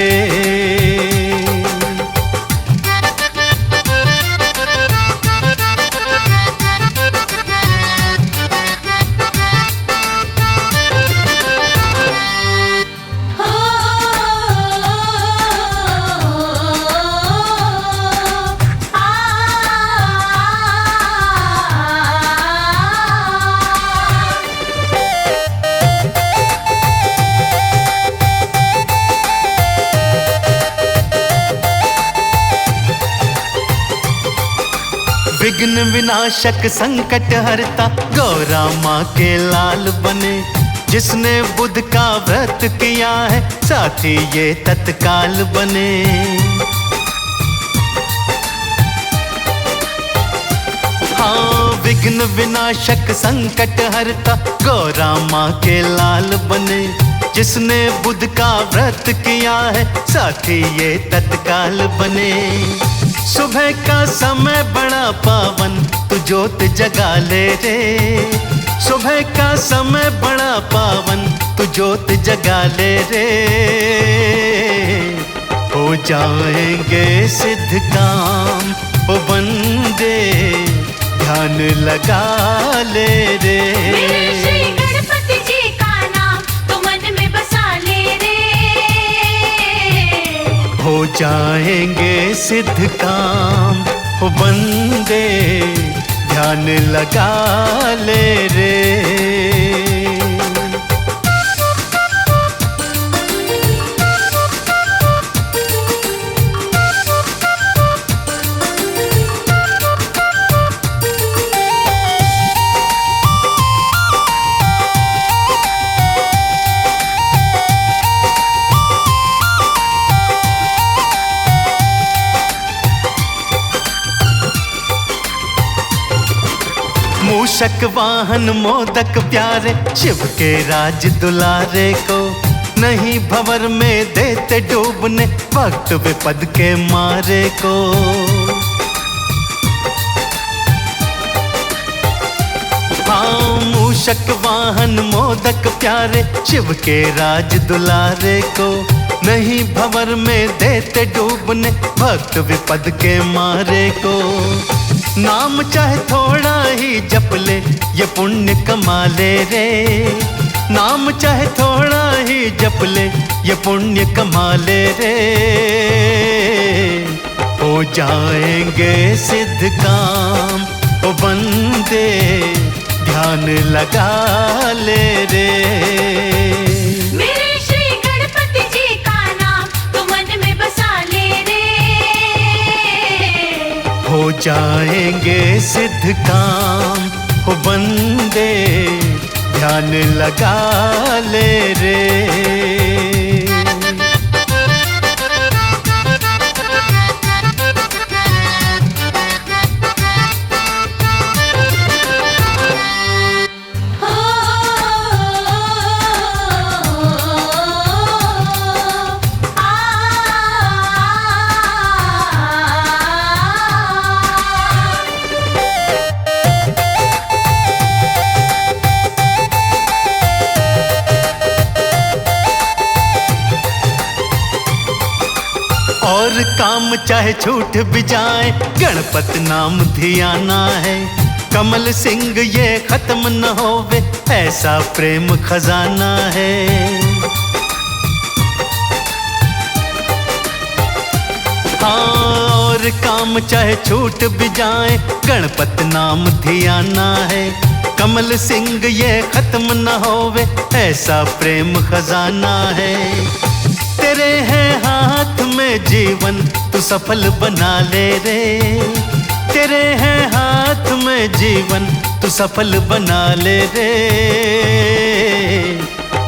विघ्न विनाशक संकट हरता, गौरा माँ के लाल बने। जिसने बुध का व्रत किया है, साथी ये तत्काल बने। हाँ, विघ्न विनाशक संकट हरता, गौरा माँ के लाल बने। जिसने बुध का व्रत किया है, साथी ये तत्काल बने। सुबह का समय बड़ा पावन, तू ज्योत जगा ले रे। सुबह का समय बड़ा पावन, तू ज्योत जगा ले रे। हो जाएंगे सिद्ध काम ओ बंदे, ध्यान लगा ले रे। मेरे श्री गणपति जी का नाम तू मन में बसा ले रे। हो जाएंगे सिद्ध काम ओ बंदे, ध्यान लगा ले रे। मूषक वाहन मोदक प्यारे, शिव के राज दुलारे को। नहीं भंवर में देते डूबने, भक्त विपद के मारे को। हाँ, मूषक वाहन मोदक प्यारे, शिव के राज दुलारे को। नहीं भंवर में देते डूबने, भक्त विपद के मारे को। नाम चाहे थोड़ा ही जप ले, ये पुण्य कमा ले रे। नाम चाहे थोड़ा ही जप ले, ये पुण्य कमा ले रे। हो जाएंगे सिद्ध काम ओ बंदे, ध्यान लगा ले रे। मेरे श्री गणपति जी का नाम तू मन में बसा ले रे। जाएंगे सिद्ध काम। हो बंदे ध्यान लगा ले रे। और काम चाहे छूट भी जाए, गणपत नाम धियाना है। कमल सिंह ये खत्म न होवे, ऐसा प्रेम खजाना है। हाँ, और काम चाहे छूट भी जाए, गणपत नाम धियाना है। कमल सिंह ये खत्म न होवे, ऐसा प्रेम खजाना है। तेरे है हाथ में जीवन, तू सफल बना ले रे। तेरे है हाथ में जीवन, तू सफल बना ले रे।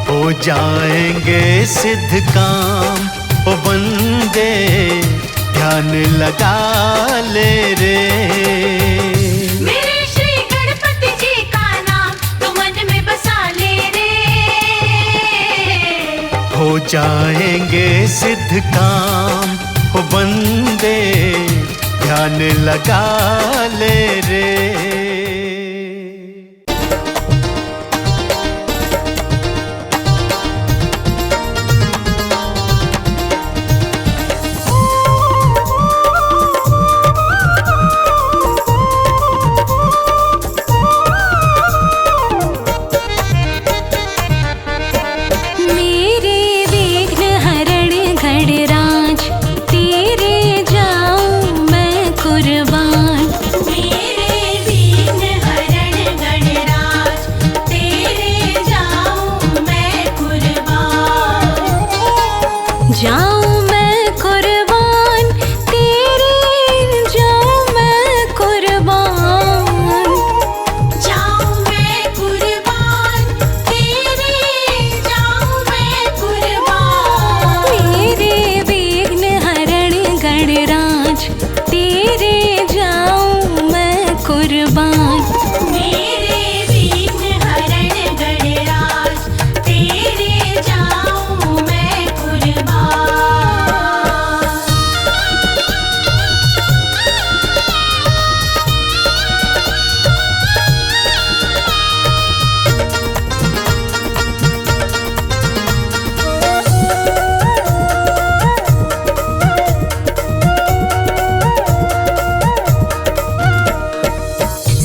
हो जाएंगे सिद्ध काम। ओ बंदे ध्यान लगा ले रे। मेरे श्री गणपति जी का नाम तो मन में बसा ले रे। हो जाएंगे सिद्ध काम। हो बंदे ध्यान लगा ले रे।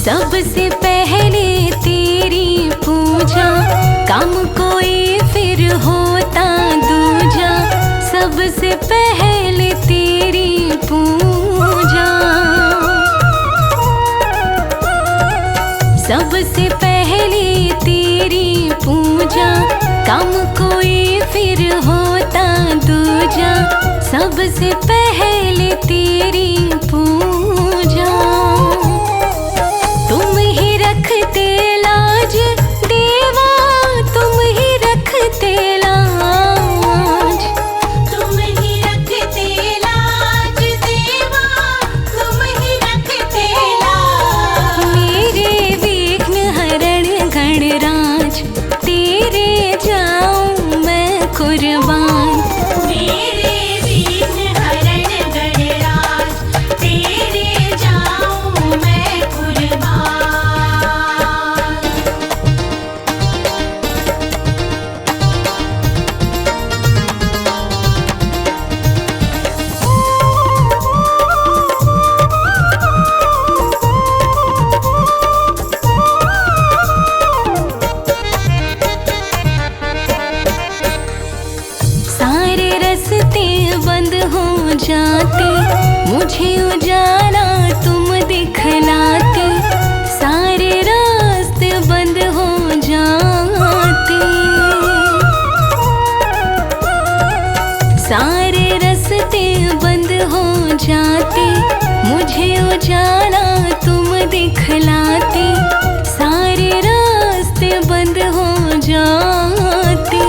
सबसे पहले तेरी पूजा, काम कोई फिर होता दूजा। सबसे पहले तेरी पूजा, सबसे पहले तेरी पूजा। काम कोई फिर होता दूजा। सबसे पहले तेरी पूजा। तुम ही रखते लाज देवा, तुम ही रखते लाज। तुम ही रखते लाज देवा, तुम ही रखते लाज। मेरे विघ्न हरण गणराज, तेरे जाऊं मैं कुर्बान। मेरे विघ्न हरण गणराज, तेरे जाऊं मैं कुर्बान। सारे रास्ते बंद हो जाते, मुझे उजाला तुम दिखलाते। सारे रास्ते बंद हो जाते, सारे रास्ते बंद हो जाते। मुझे जाना तुम दिखलाते, सारे रास्ते बंद हो जाते।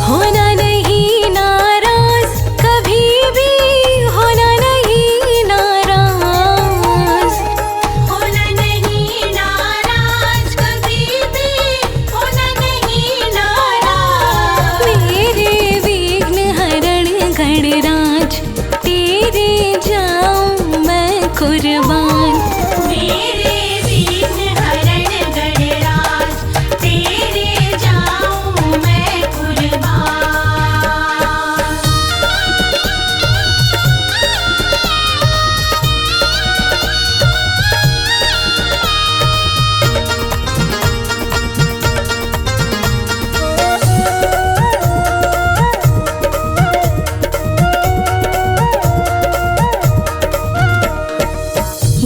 होना नहीं नाराज कभी भी, होना नहीं नाराज, होना नहीं नाराज कभी भी, होना नहीं नाराज। मेरे विघ्न हरण गणराज, तेरे जाऊं मैं कुर्बान। मेरे विघ्न हरण गणराज, तेरे जाऊं मैं कुर्बान।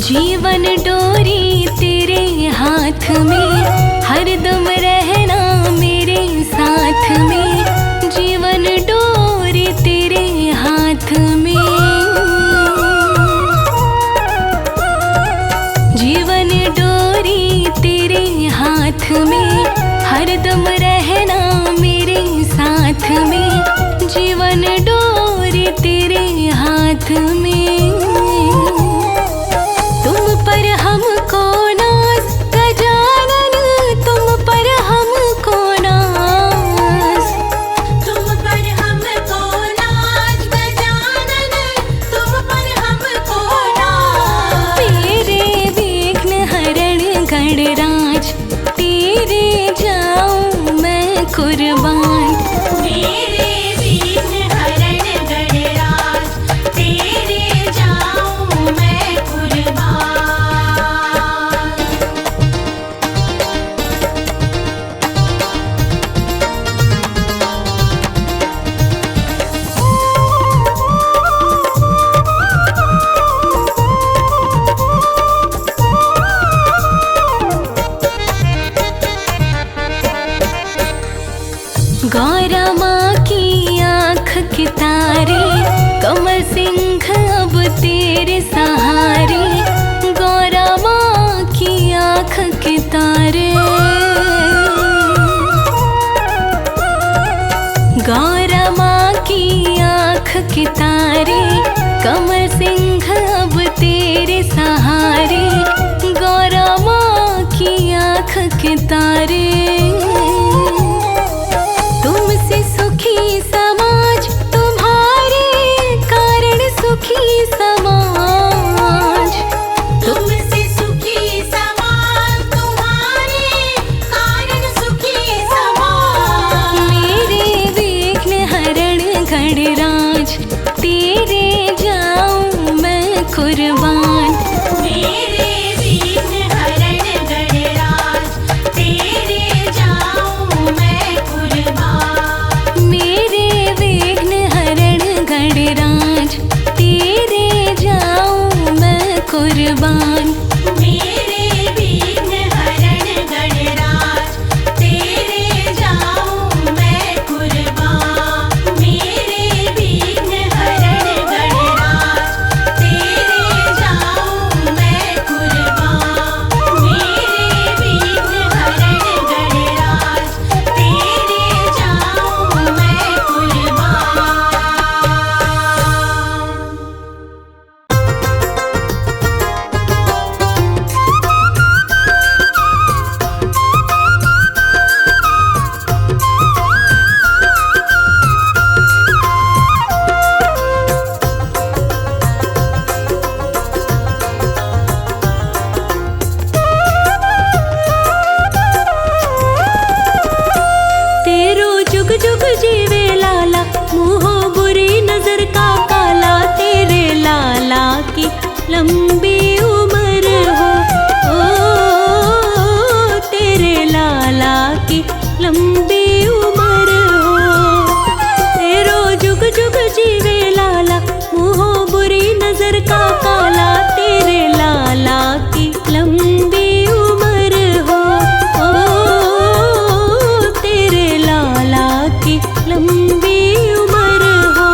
जीवन डोरी तेरे हाथ में, हरदम रहना मेरे साथ में। जीवन डोरी तेरे हाथ में, जीवन डोरी तेरे हाथ में, हरदम रहना मेरे साथ में। जीवन डोरी तेरे हाथ में, तुम पर हमको नाज गजानन, तुम पर हमको नाज। तुम पर हमको नाज गजानन, तुम पर हमको नाज। तेरे विघ्न हरण गणराज, तेरे जाऊं मैं कुर्बान। मेरे विघ्न हरण गणराज, तेरे जाऊं मैं कुर्बान। गौरा माँ की आँख के तारे, कमल सिंह अब तेरे सहारे। गौरा माँ की आँख के तारे, गौरा माँ की आँख के तारे, कमल सिंह अब तेरे सहारे। गौरा माँ की आँख के तारे, तुमसे सुखी समाज, तुम्हारे कारण सुखी समाज। तुमसे सुखी समाज, तुम्हारे कारण सुखी समाज। मेरे विघ्न हरण गणराज, तेरे जाऊं मैं कुर्बान। मेरे विघ्न हरण गणराज, तेरे जाऊं मैं कुर्बान। मेरे विघ्न हरण गणराज, तेरे जाऊं मैं कुर्बान। मेरे विघ्न हरण गणराज, तेरे जाऊं मैं कुर्बान। मेरे विघ्न हरण गणराज, तेरे जाऊं मैं कुर्बान। मेरे विघ्न हरण गणराज, तेरे जाऊं मैं कुर्बान। तेरो जुग जुग जीवे लाला, मुँहो बुरी नजर का काला। तेरे लाला की लंबी उम्र हो, ओ तेरे लाला की लंबी उम्र हो। तेरो जुग जुग जीवे लाला, मुँहो बुरी नजर का काला। तेरे लाला की लंबी उम्र हो, ओ तेरे लाला की लंबी उम्र हो।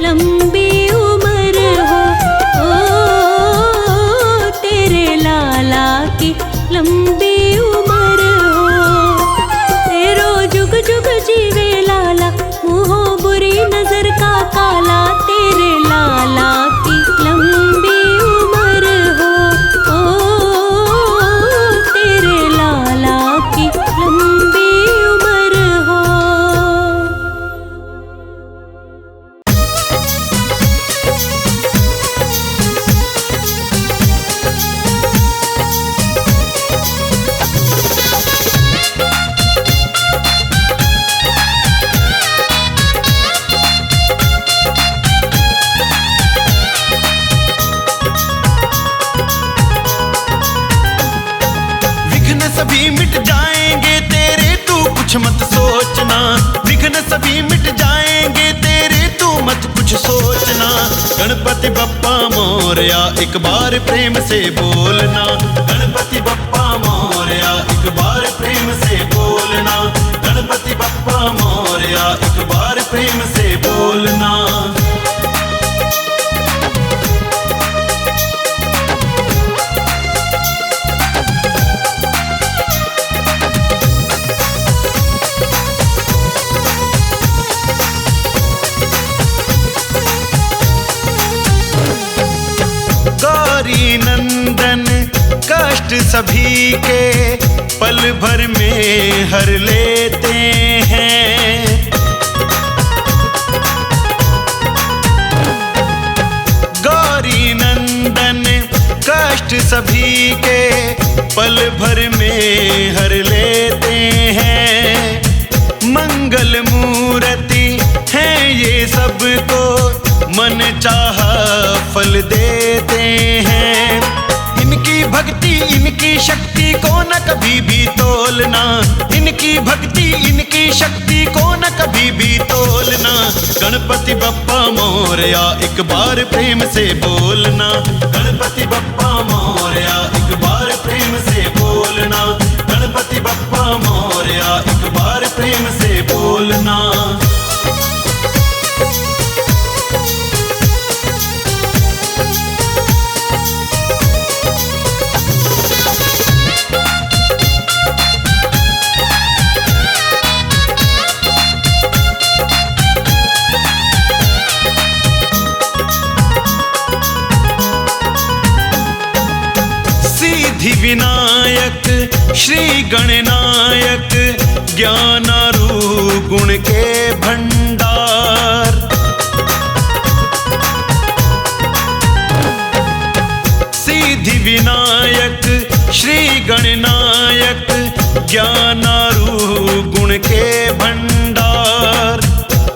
लंबी उम्र हो। ओ तेरे लाला की लंबी उम्र हो। तेरो जुग जुग जीवे लाला, मुँहो बुरी नजर का काला। तेरे लाला की लंबी उम्र हो। ओ तेरे लाला की लंबी उम्र हो। विघ्न सभी मिट जाएंगे तेरे, तू कुछ मत सोचना। विघ्न सभी मिट जाएंगे तेरे, तू मत कुछ सोचना। गणपति बप्पा मोरया एक बार प्रेम से बोलना। गणपति बप्पा मोरया एक बार प्रेम से बोलना। गणपति बप्पा मोरया एक बार प्रेम से बोलना। गौरी नंदन कष्ट सभी के पल भर में हर लेते हैं। गौरी नंदन कष्ट सभी के पल भर में हर लेते हैं। मंगल मूर्ति हैं ये सबको, मन चाहा फल देते हैं। इनकी भक्ति इनकी शक्ति को न कभी भी तोलना। इनकी भक्ति इनकी शक्ति को न कभी भी तोलना। गणपति बप्पा मोरया एक बार प्रेम से बोलना। गणपति बप्पा मोरया एक बार प्रेम से बोलना। गणपति बप्पा मोरया एक बार प्रेम से बोलना। सिद्धि विनायक श्री गणनायक, ज्ञानारू गुण के भंडार। सिद्धि विनायक श्री गणनायक, ज्ञानारू गुण के भंडार।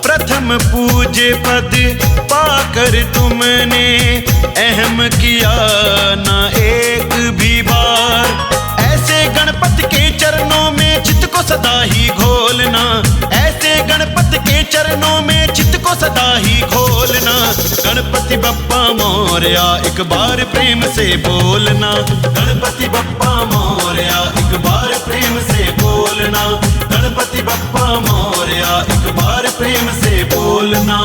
प्रथम पूज्य पद पाकर तुमने अहम किया ना एक भी बार। ऐसे गणपति के चरणों में चित्त को सदा ही घोलना। ऐसे गणपति के चरणों में चित्त को सदा ही घोलना। गणपति बप्पा मोरया एक बार प्रेम से बोलना। गणपति बप्पा मोरया एक बार प्रेम से बोलना। गणपति बप्पा मोरया एक बार प्रेम से बोलना।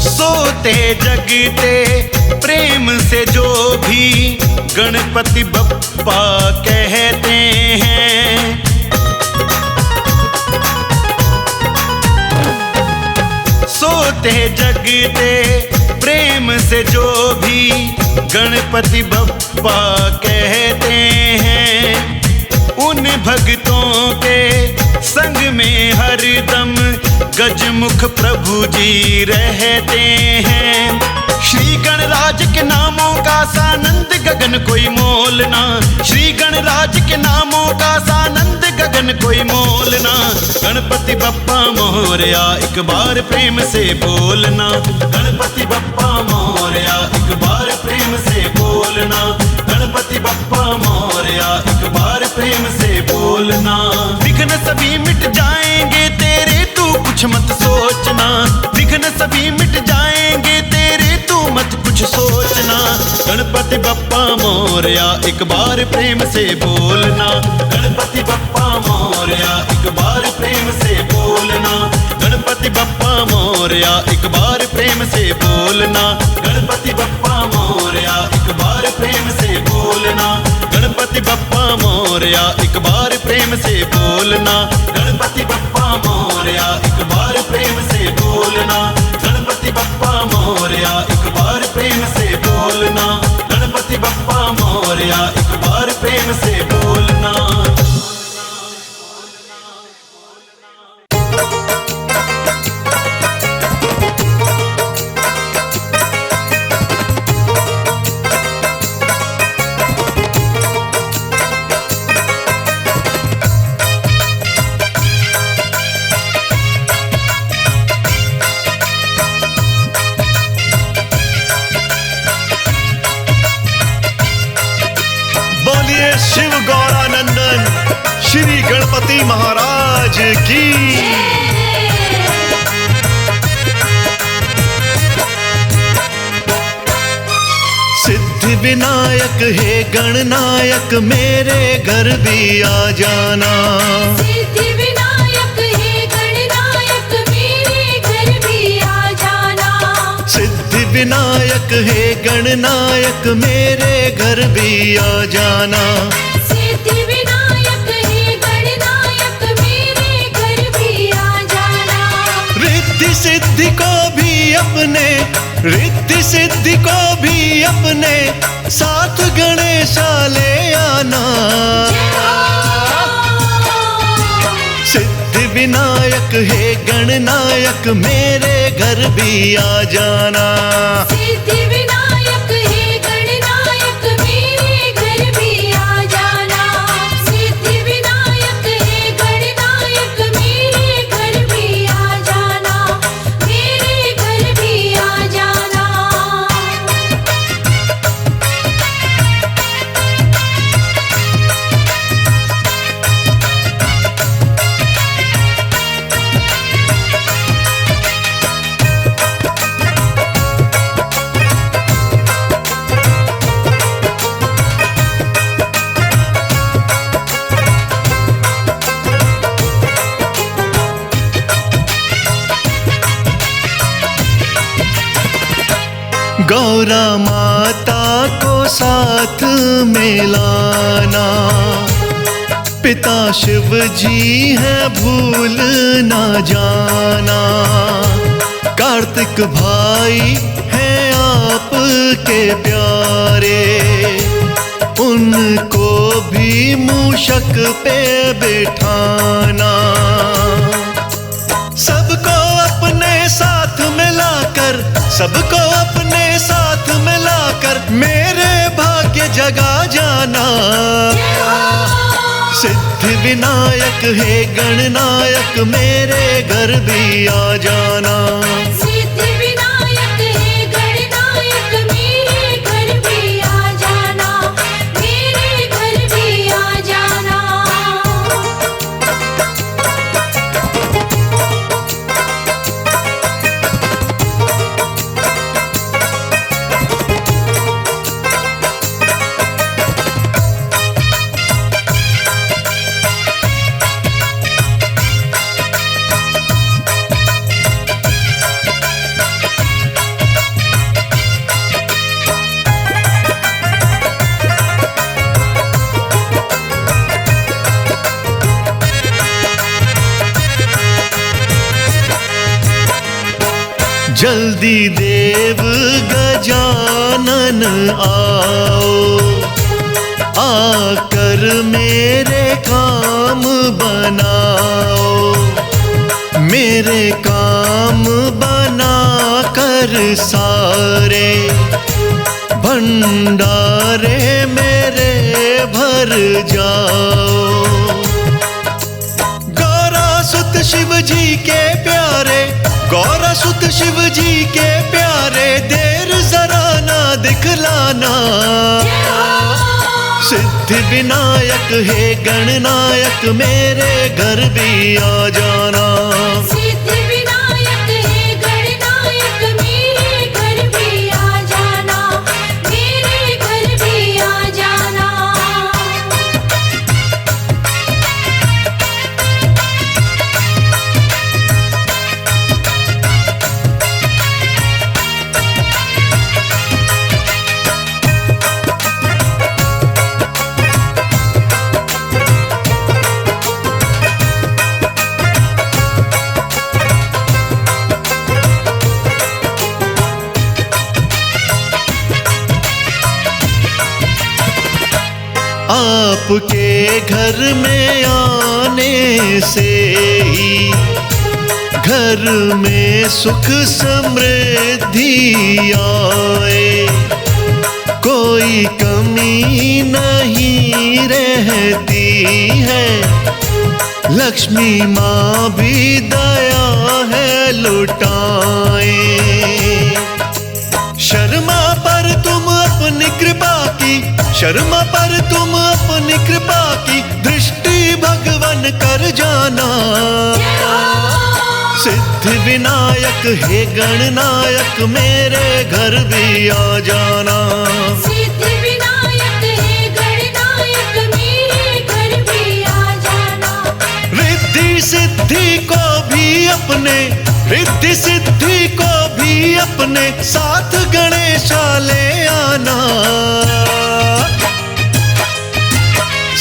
सोते जगते प्रेम से जो भी गणपति बप्पा कहते हैं। सोते जगते प्रेम से जो भी गणपति बप्पा कहते हैं। उन भक्तों के संग में हरदम गजमुख प्रभु जी रहते हैं। श्री गणराज के नामों का सानंद गगन कोई मोलना। श्री गणराज के नामों का सानंद गगन कोई मोलना। गणपति बप्पा मोरया एक बार प्रेम से बोलना। गणपति बप्पा मोरया एक बार प्रेम से बोलना। गणपति बप्पा मोरया एक बार प्रेम से बोलना। विघ्न सभी मिट जाएंगे तेरे, तू कुछ मत एक बार प्रेम से बोलना। गणपति बप्पा मोरया, एक बार प्रेम से बोलना। गणपति बप्पा मोरया, एक बार प्रेम से बोलना। गणपति बप्पा मोरया, एक बार प्रेम से बोलना। गणपति बप्पा मोरया, एक बार प्रेम से बोलना। गणपति बप्पा मोरया, एक बार प्रेम से बोलना। गणपति बप्पा मोरया, एक बार प्रेम से बोलना। गणपति बप्पा मोरया, एक बार प्रेम से बोलना। शिव गौरानंदन श्री गणपति महाराज की। सिद्धि विनायक हे गणनायक मेरे घर भी आ जाना। सिद्धि विनायक हे गणनायक मेरे घर भी आ जाना। सिद्धि विनायक हे गणनायक मेरे घर भी आ जाना। सिद्धि विनायक हे गणनायक मेरे घर भी आ जाना। रिद्धि सिद्धि को भी अपने, रिद्धि सिद्धि को भी अपने साथ गणेशा ले आना। सिद्धि विनायक हे गणनायक मेरे घर भी आ जाना। सिद्धि विनायक हे गणनायक मेरे घर भी आ जाना। सिद्धि विनायक हे गणनायक मेरे घर भी आ जाना। मेरे घर भी आ जाना। गौरा माता को साथ में लाना। पिता शिव जी हैं भूल ना जाना। कार्तिक भाई हैं आपके प्यारे, उनको भी मूषक पे बिठाना। सबको अपने साथ मिलाकर, सबको अपने साथ मिलाकर मेरे भाग्य जगा जाना। सिद्धि विनायक हे गणनायक मेरे घर भी आ जाना। सिद्धि विनायक हे गणनायक मेरे घर भी आ जाना। मेरे घर भी आ जाना। जल्दी देव गजानन आओ, आकर मेरे काम बनाओ। मेरे काम बना कर सारे भंडारे मेरे भर जाओ। गौरा सुत शिव जी के प्यारे, गौरा सुत शिव जी के प्यारे, देर जरा ना दिखलाना। सिद्धि विनायक हे गणनायक मेरे घर भी आ जाना। सिद्धि विनायक हे गणनायक मेरे घर भी आ जाना। मेरे घर भी आ जाना। आपके घर में आने से ही घर में सुख समृद्धि आए, कोई कमी नहीं रहती है, लक्ष्मी माँ भी दया है लुटाए। शर्मा पर तुम अपनी कृपा की, शर्मा पर तुम अपनी कृपा की दृष्टि भगवान कर जाना। सिद्धि विनायक हे गणनायक मेरे घर भी आ जाना। सिद्धि विनायक हे गणनायक मेरे घर भी आ जाना। रिद्धि सिद्धि को भी अपने, रिद्धि सिद्धि को भी अपने साथ गणेशा ले आना।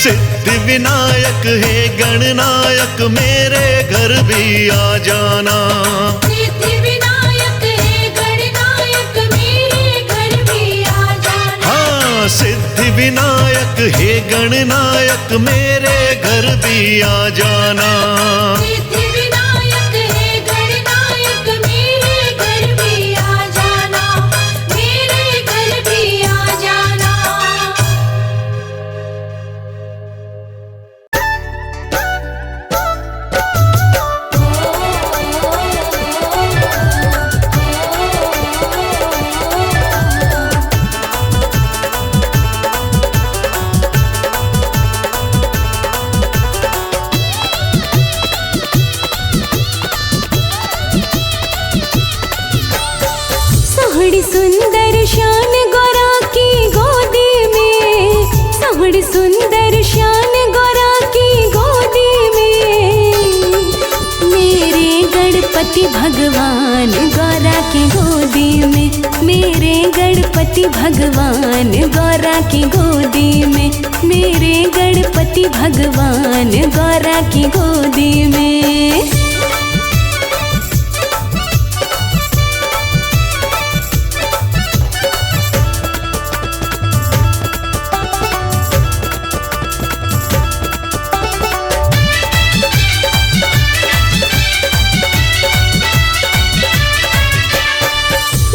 सिद्धि विनायक हे गणनायक मेरे घर भी आ जाना। सिद्धि विनायक हे गणनायक मेरे घर भी आ जाना। हाँ, सिद्धि विनायक हे गणनायक मेरे घर भी आ जाना। सिद्धि विनायक हे गणनायक मेरे घर भी आ जाना। मेरे घर भी आ जाना। सोहनी सुंदर शान गोरा की गोदी में, सोहनी सुंदर शान गोरा की गोदी में, मेरे गणपति भगवान गौरा की गोदी में, मेरे गणपति भगवान गौरा की गोदी में, मेरे गणपति भगवान गौरा की गोदी में।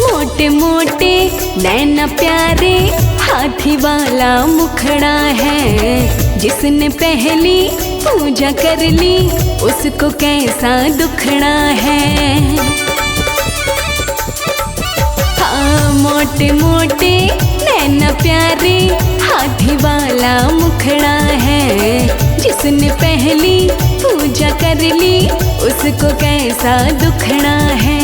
मोटे मोटे नैना प्यारे हाथी वाला मुखड़ा है, जिसने पहली पूजा कर ली उसको कैसा दुखड़ा है। हाँ, मोटे मोटे नैना प्यारे हाथी वाला मुखड़ा है, जिसने पहली पूजा कर ली उसको कैसा दुखड़ा है।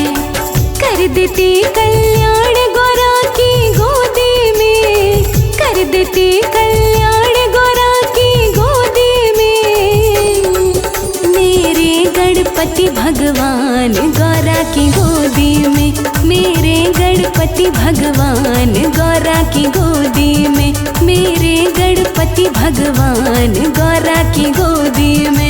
कर देती कल्याण गौरा की गोदी में, कर देती कल्याण गौरा की गोदी में, मेरे गणपति भगवान गौरा की गोदी में, मेरे गणपति भगवान गौरा की गोदी में, मेरे गणपति भगवान गौरा की गोदी में।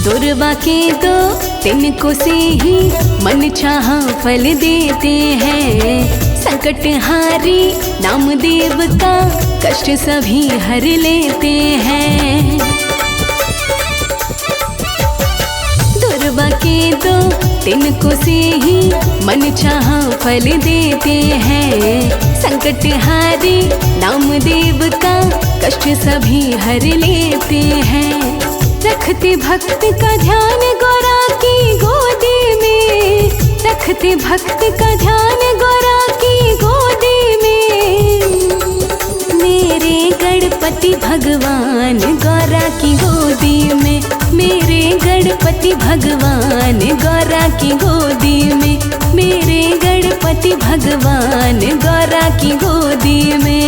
दुर्वा के दो तिनको से ही मन चाहा फल देते हैं, संकट हारी नामदेव का कष्ट सभी हर लेते हैं। दुर्वा के दो तिनको से ही मन चाहा फल देते हैं, संकट हारी नामदेव का कष्ट सभी हर लेते हैं। रखते भक्त का ध्यान गौरा की गोदी में, रखते भक्त का ध्यान गौरा की गोदी में, मेरे गणपति भगवान गौरा की गोदी में, मेरे गणपति भगवान गौरा की गोदी में, मेरे गणपति भगवान गौरा की गोदी में।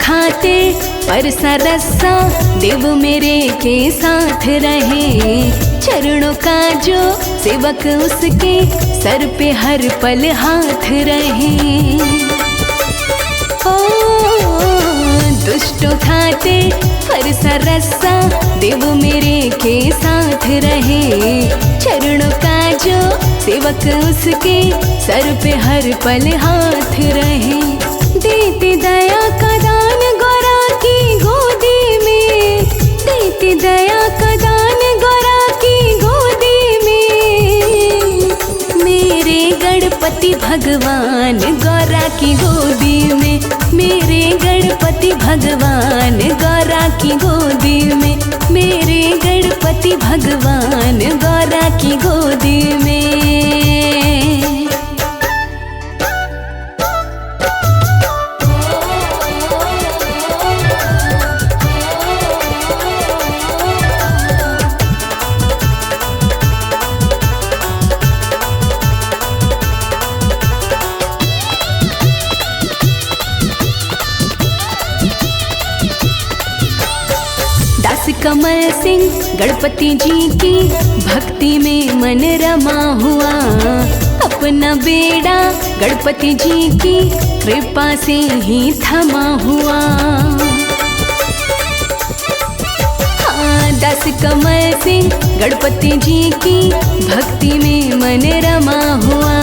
खाते पर सरसा देव मेरे के साथ रहे। चरणों का जो सेवक उसके सर पे हर पल हाथ रहे। ओ दुष्टों खाते पर सरसा देव मेरे के साथ रहे। चरणों का जो सेवक उसके सर पे हर पल हाथ रहे। देते दया का दान गौरा की गोदी में, देते दया का दान गौरा की गोदी में। मेरे गणपति भगवान गौरा की गोदी में, मेरे गणपति भगवान गौरा की गोदी में, मेरे गणपति भगवान गौरा की गोदी में। कमल सिंह गणपति जी की भक्ति में मन रमा हुआ। अपना बेड़ा गणपति जी की कृपा से ही थमा हुआ। हाँ, दास कमल सिंह गणपति जी की भक्ति में मन रमा हुआ।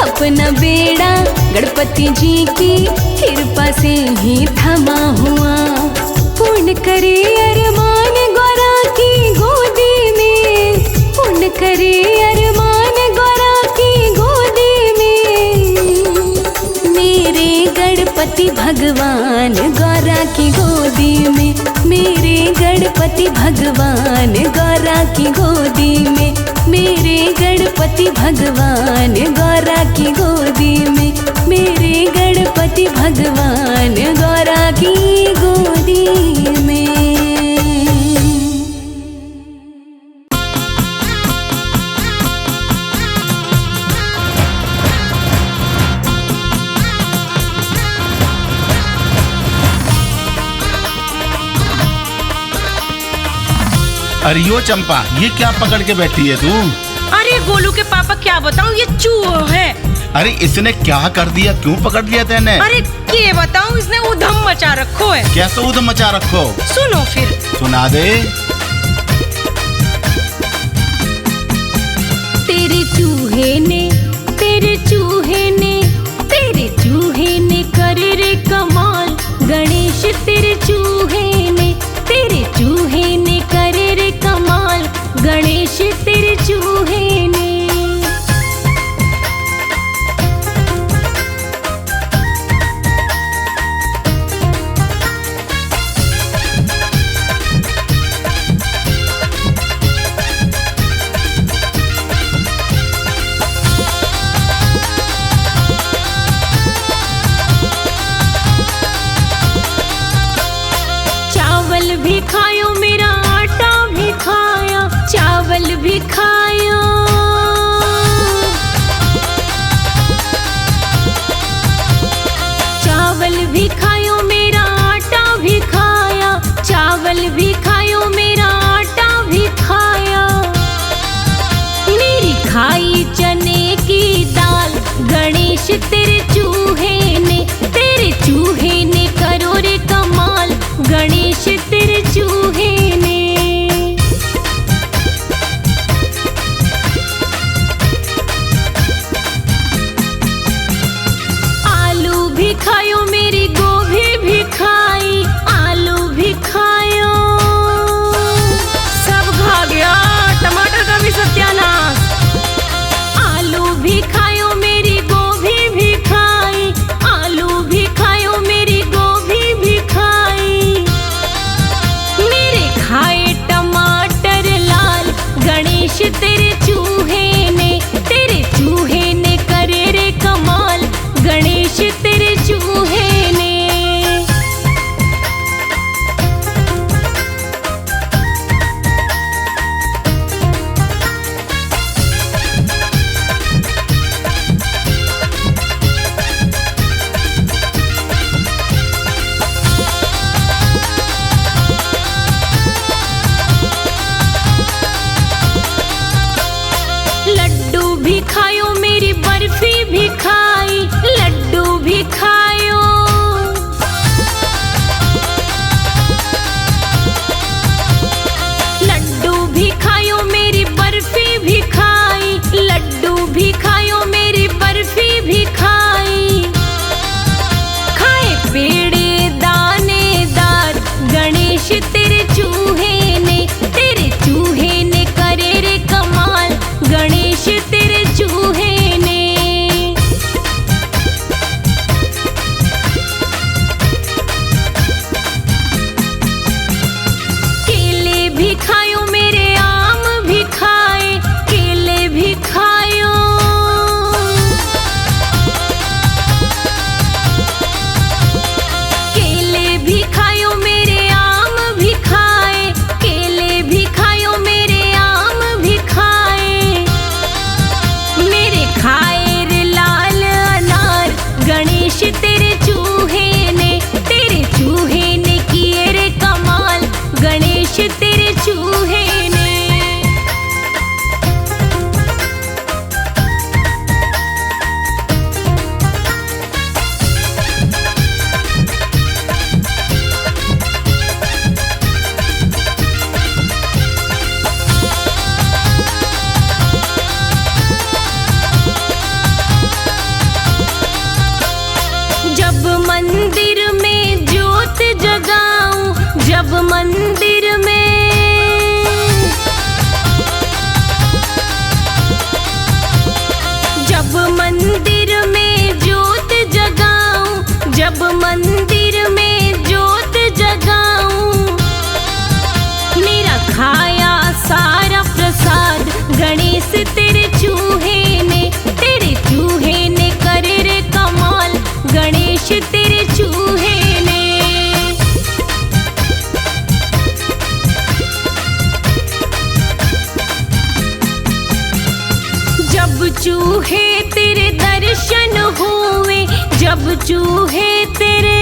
अपना बेड़ा गणपति जी की कृपा से ही थमा हुआ। पूर्ण करे अरमान गौरा की गोदी में, पूर्ण करे अरमान गौरा की गोदी में। मेरे गणपति भगवान गौरा की गोदी में, मेरे गणपति भगवान गौरा की गोदी में, मेरे गणपति भगवान गौरा की गोदी में, मेरे गणपति भगवान गौरा की गोदी में। अरे यो चंपा, ये क्या पकड़ के बैठी है तू? अरे गोलू के पापा क्या बताऊं, ये चूहा है। अरे इसने क्या कर दिया, क्यों पकड़ लिया तेने? अरे क्या बताऊं, इसने उधम मचा रखो है। कैसे उधम मचा रखो? सुनो फिर। सुना दे। तेरे चूहे ने, तेरे चूहे ने, तेरे चूहे ने करे रे कमाल। गणेश तेरे चूहे ने, तेरे चूहे ने करे रे कमाल। गणेश तेरे चूहे ने। चावल भी खायो मेरा आटा भी खाया, चावल भी खाया। चावल भी खायो मेरा आटा भी खाया, चावल भी खायो मेरा आटा भी खाया। मेरी खाई चने की दाल। गणेश तेरे चूहे ने, तेरे चूहे ने करो रे कमाल। गणेश तेरे चूहे ने। आलू भी खायो मेरी गोभी भी खाई, आलू भी खायो। सब खा गया, टमाटर का भी सत्यानाश। आलू भी खायो मेरी गोभी भी चूहे तेरे दर्शन हुए, जब चूहे तेरे,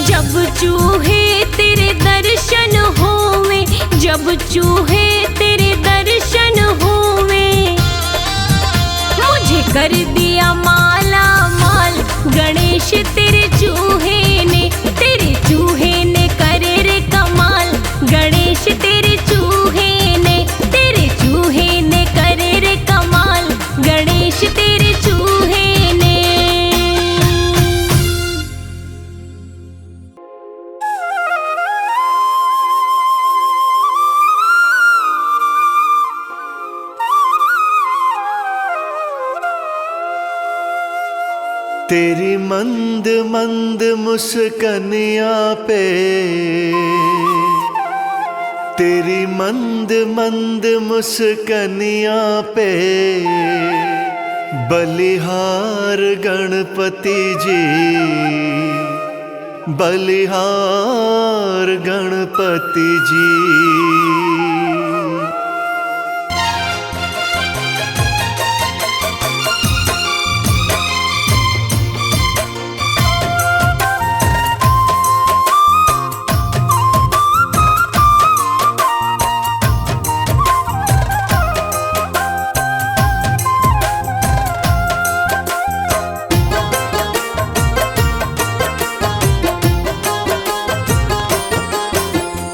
जब चूहे तेरे दर्शन हुए, जब चूहे तेरे दर्शन हुए, मुझे कर दिया माला माल गणेश तेरे चूहे ने, तेरे चूहे ने करे रे कमाल गणेश तेरे चूहे ने, तेरे चूहे ने करे रे कमाल गणेश तेरे चूहे ने। तेरी मंद मंद मुस्कनिया पे, तेरी मंद मंद मुस्कनिया पे, बलिहार गणपति जी, बलिहार गणपति जी।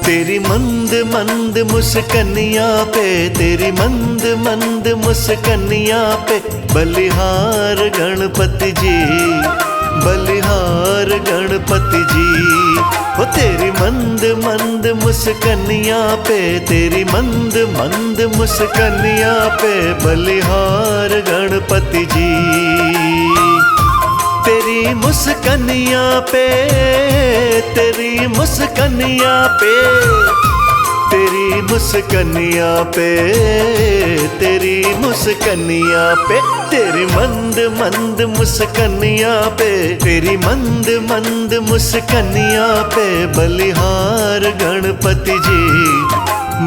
तेरी मंद मंद मुस्कनिया पे, तेरी मंद मंद मुस्कनिया पे, बलिहार गणपति जी, बलिहार गणपति जी। ओ तेरी मंद मंद मुस्कनिया पे, तेरी मंद मंद मुस्कनिया पे, बलिहार गणपति जी। तेरी मुस्कनिया पे, तेरी मुस्कनिया पे, तेरी मुस्कनिया पे, तेरी मुस्कनिया पे, तेरी मंद मंद मुस्कनिया पे, तेरी मंद मंद मुस्कनिया पे, बलिहार गणपति जी,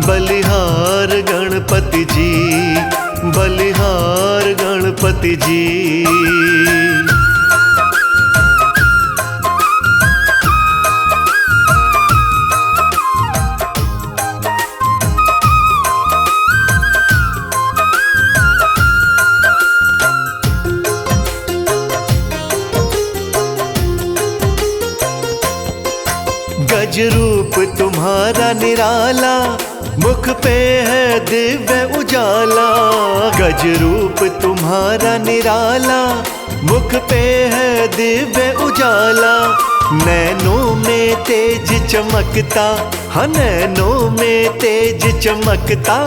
बलिहार गणपति जी, बलिहार गणपति जी। गज रूप तुम्हारा निराला, मुख पे है दिव्य उजाला। गज रूप तुम्हारा निराला, मुख पे है दिव्य उजाला। नैनों में तेज चमकता, हाँ नैनों में तेज चमकता,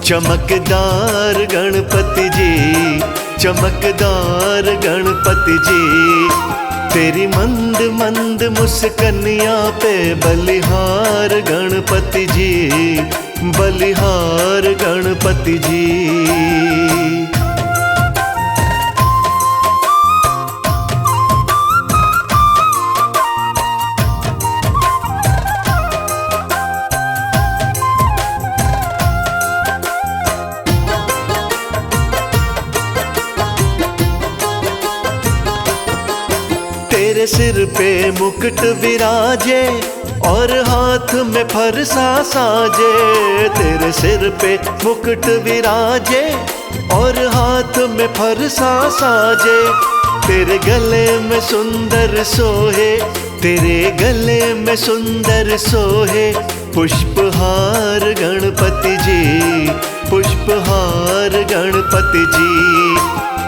चमकदार गणपति जी, चमकदार गणपति जी। तेरी मंद मंद मुस्कनिया पे, बलिहार गणपति जी, बलिहार गणपति जी। तेरे सिर पे मुकुट विराजे और हाथ में फरसा साजे। तेरे सिर पे मुकुट विराजे और हाथ में फरसा साजे। तेरे गले में सुंदर सोहे, तेरे गले में सुंदर सोहे पुष्पहार गणपति जी, पुष्पहार गणपति जी।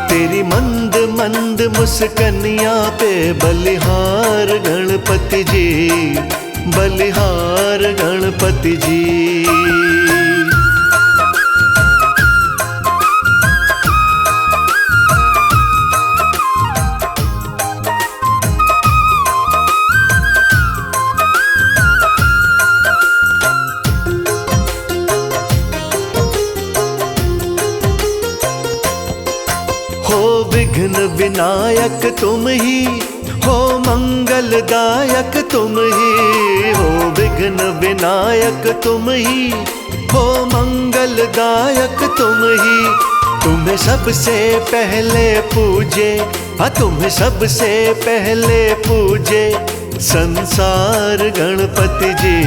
तेरी मंद मंद मुस्कनिया पे, बलिहार गणपति जी, बलिहार गणपति जी। विघ्न विनायक तुम ही हो मंगलदायक तुम ही, हो विघ्न विनायक तुम ही, हो मंगलदायक तुम ही। तुम्हें सबसे पहले पूजे, हाँ तुम्हें सबसे पहले पूजे संसार गणपति जी,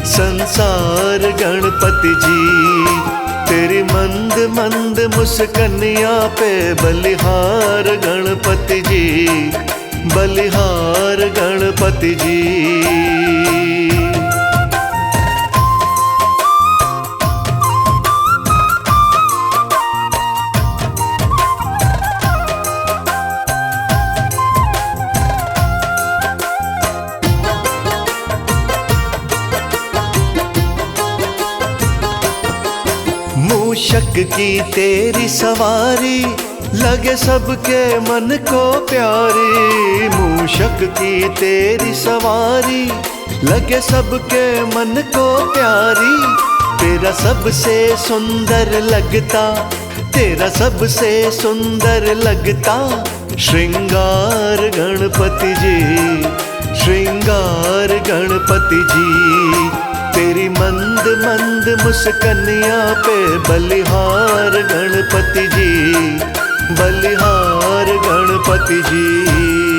संसार गणपति जी। तेरी मंद मंद मुस्कनिया पे बलिहार गणपति जी, बलिहार गणपति जी। मूषक की तेरी सवारी लगे सबके मन को प्यारी, मूषक की तेरी सवारी लगे सबके मन को प्यारी। तेरा सबसे सुंदर लगता, तेरा सबसे सुंदर लगता श्रृंगार गणपति जी, श्रृंगार गणपति जी। तेरी मंद मंद मुस्कनिया पे बलिहार गणपति जी, बलिहार गणपति जी।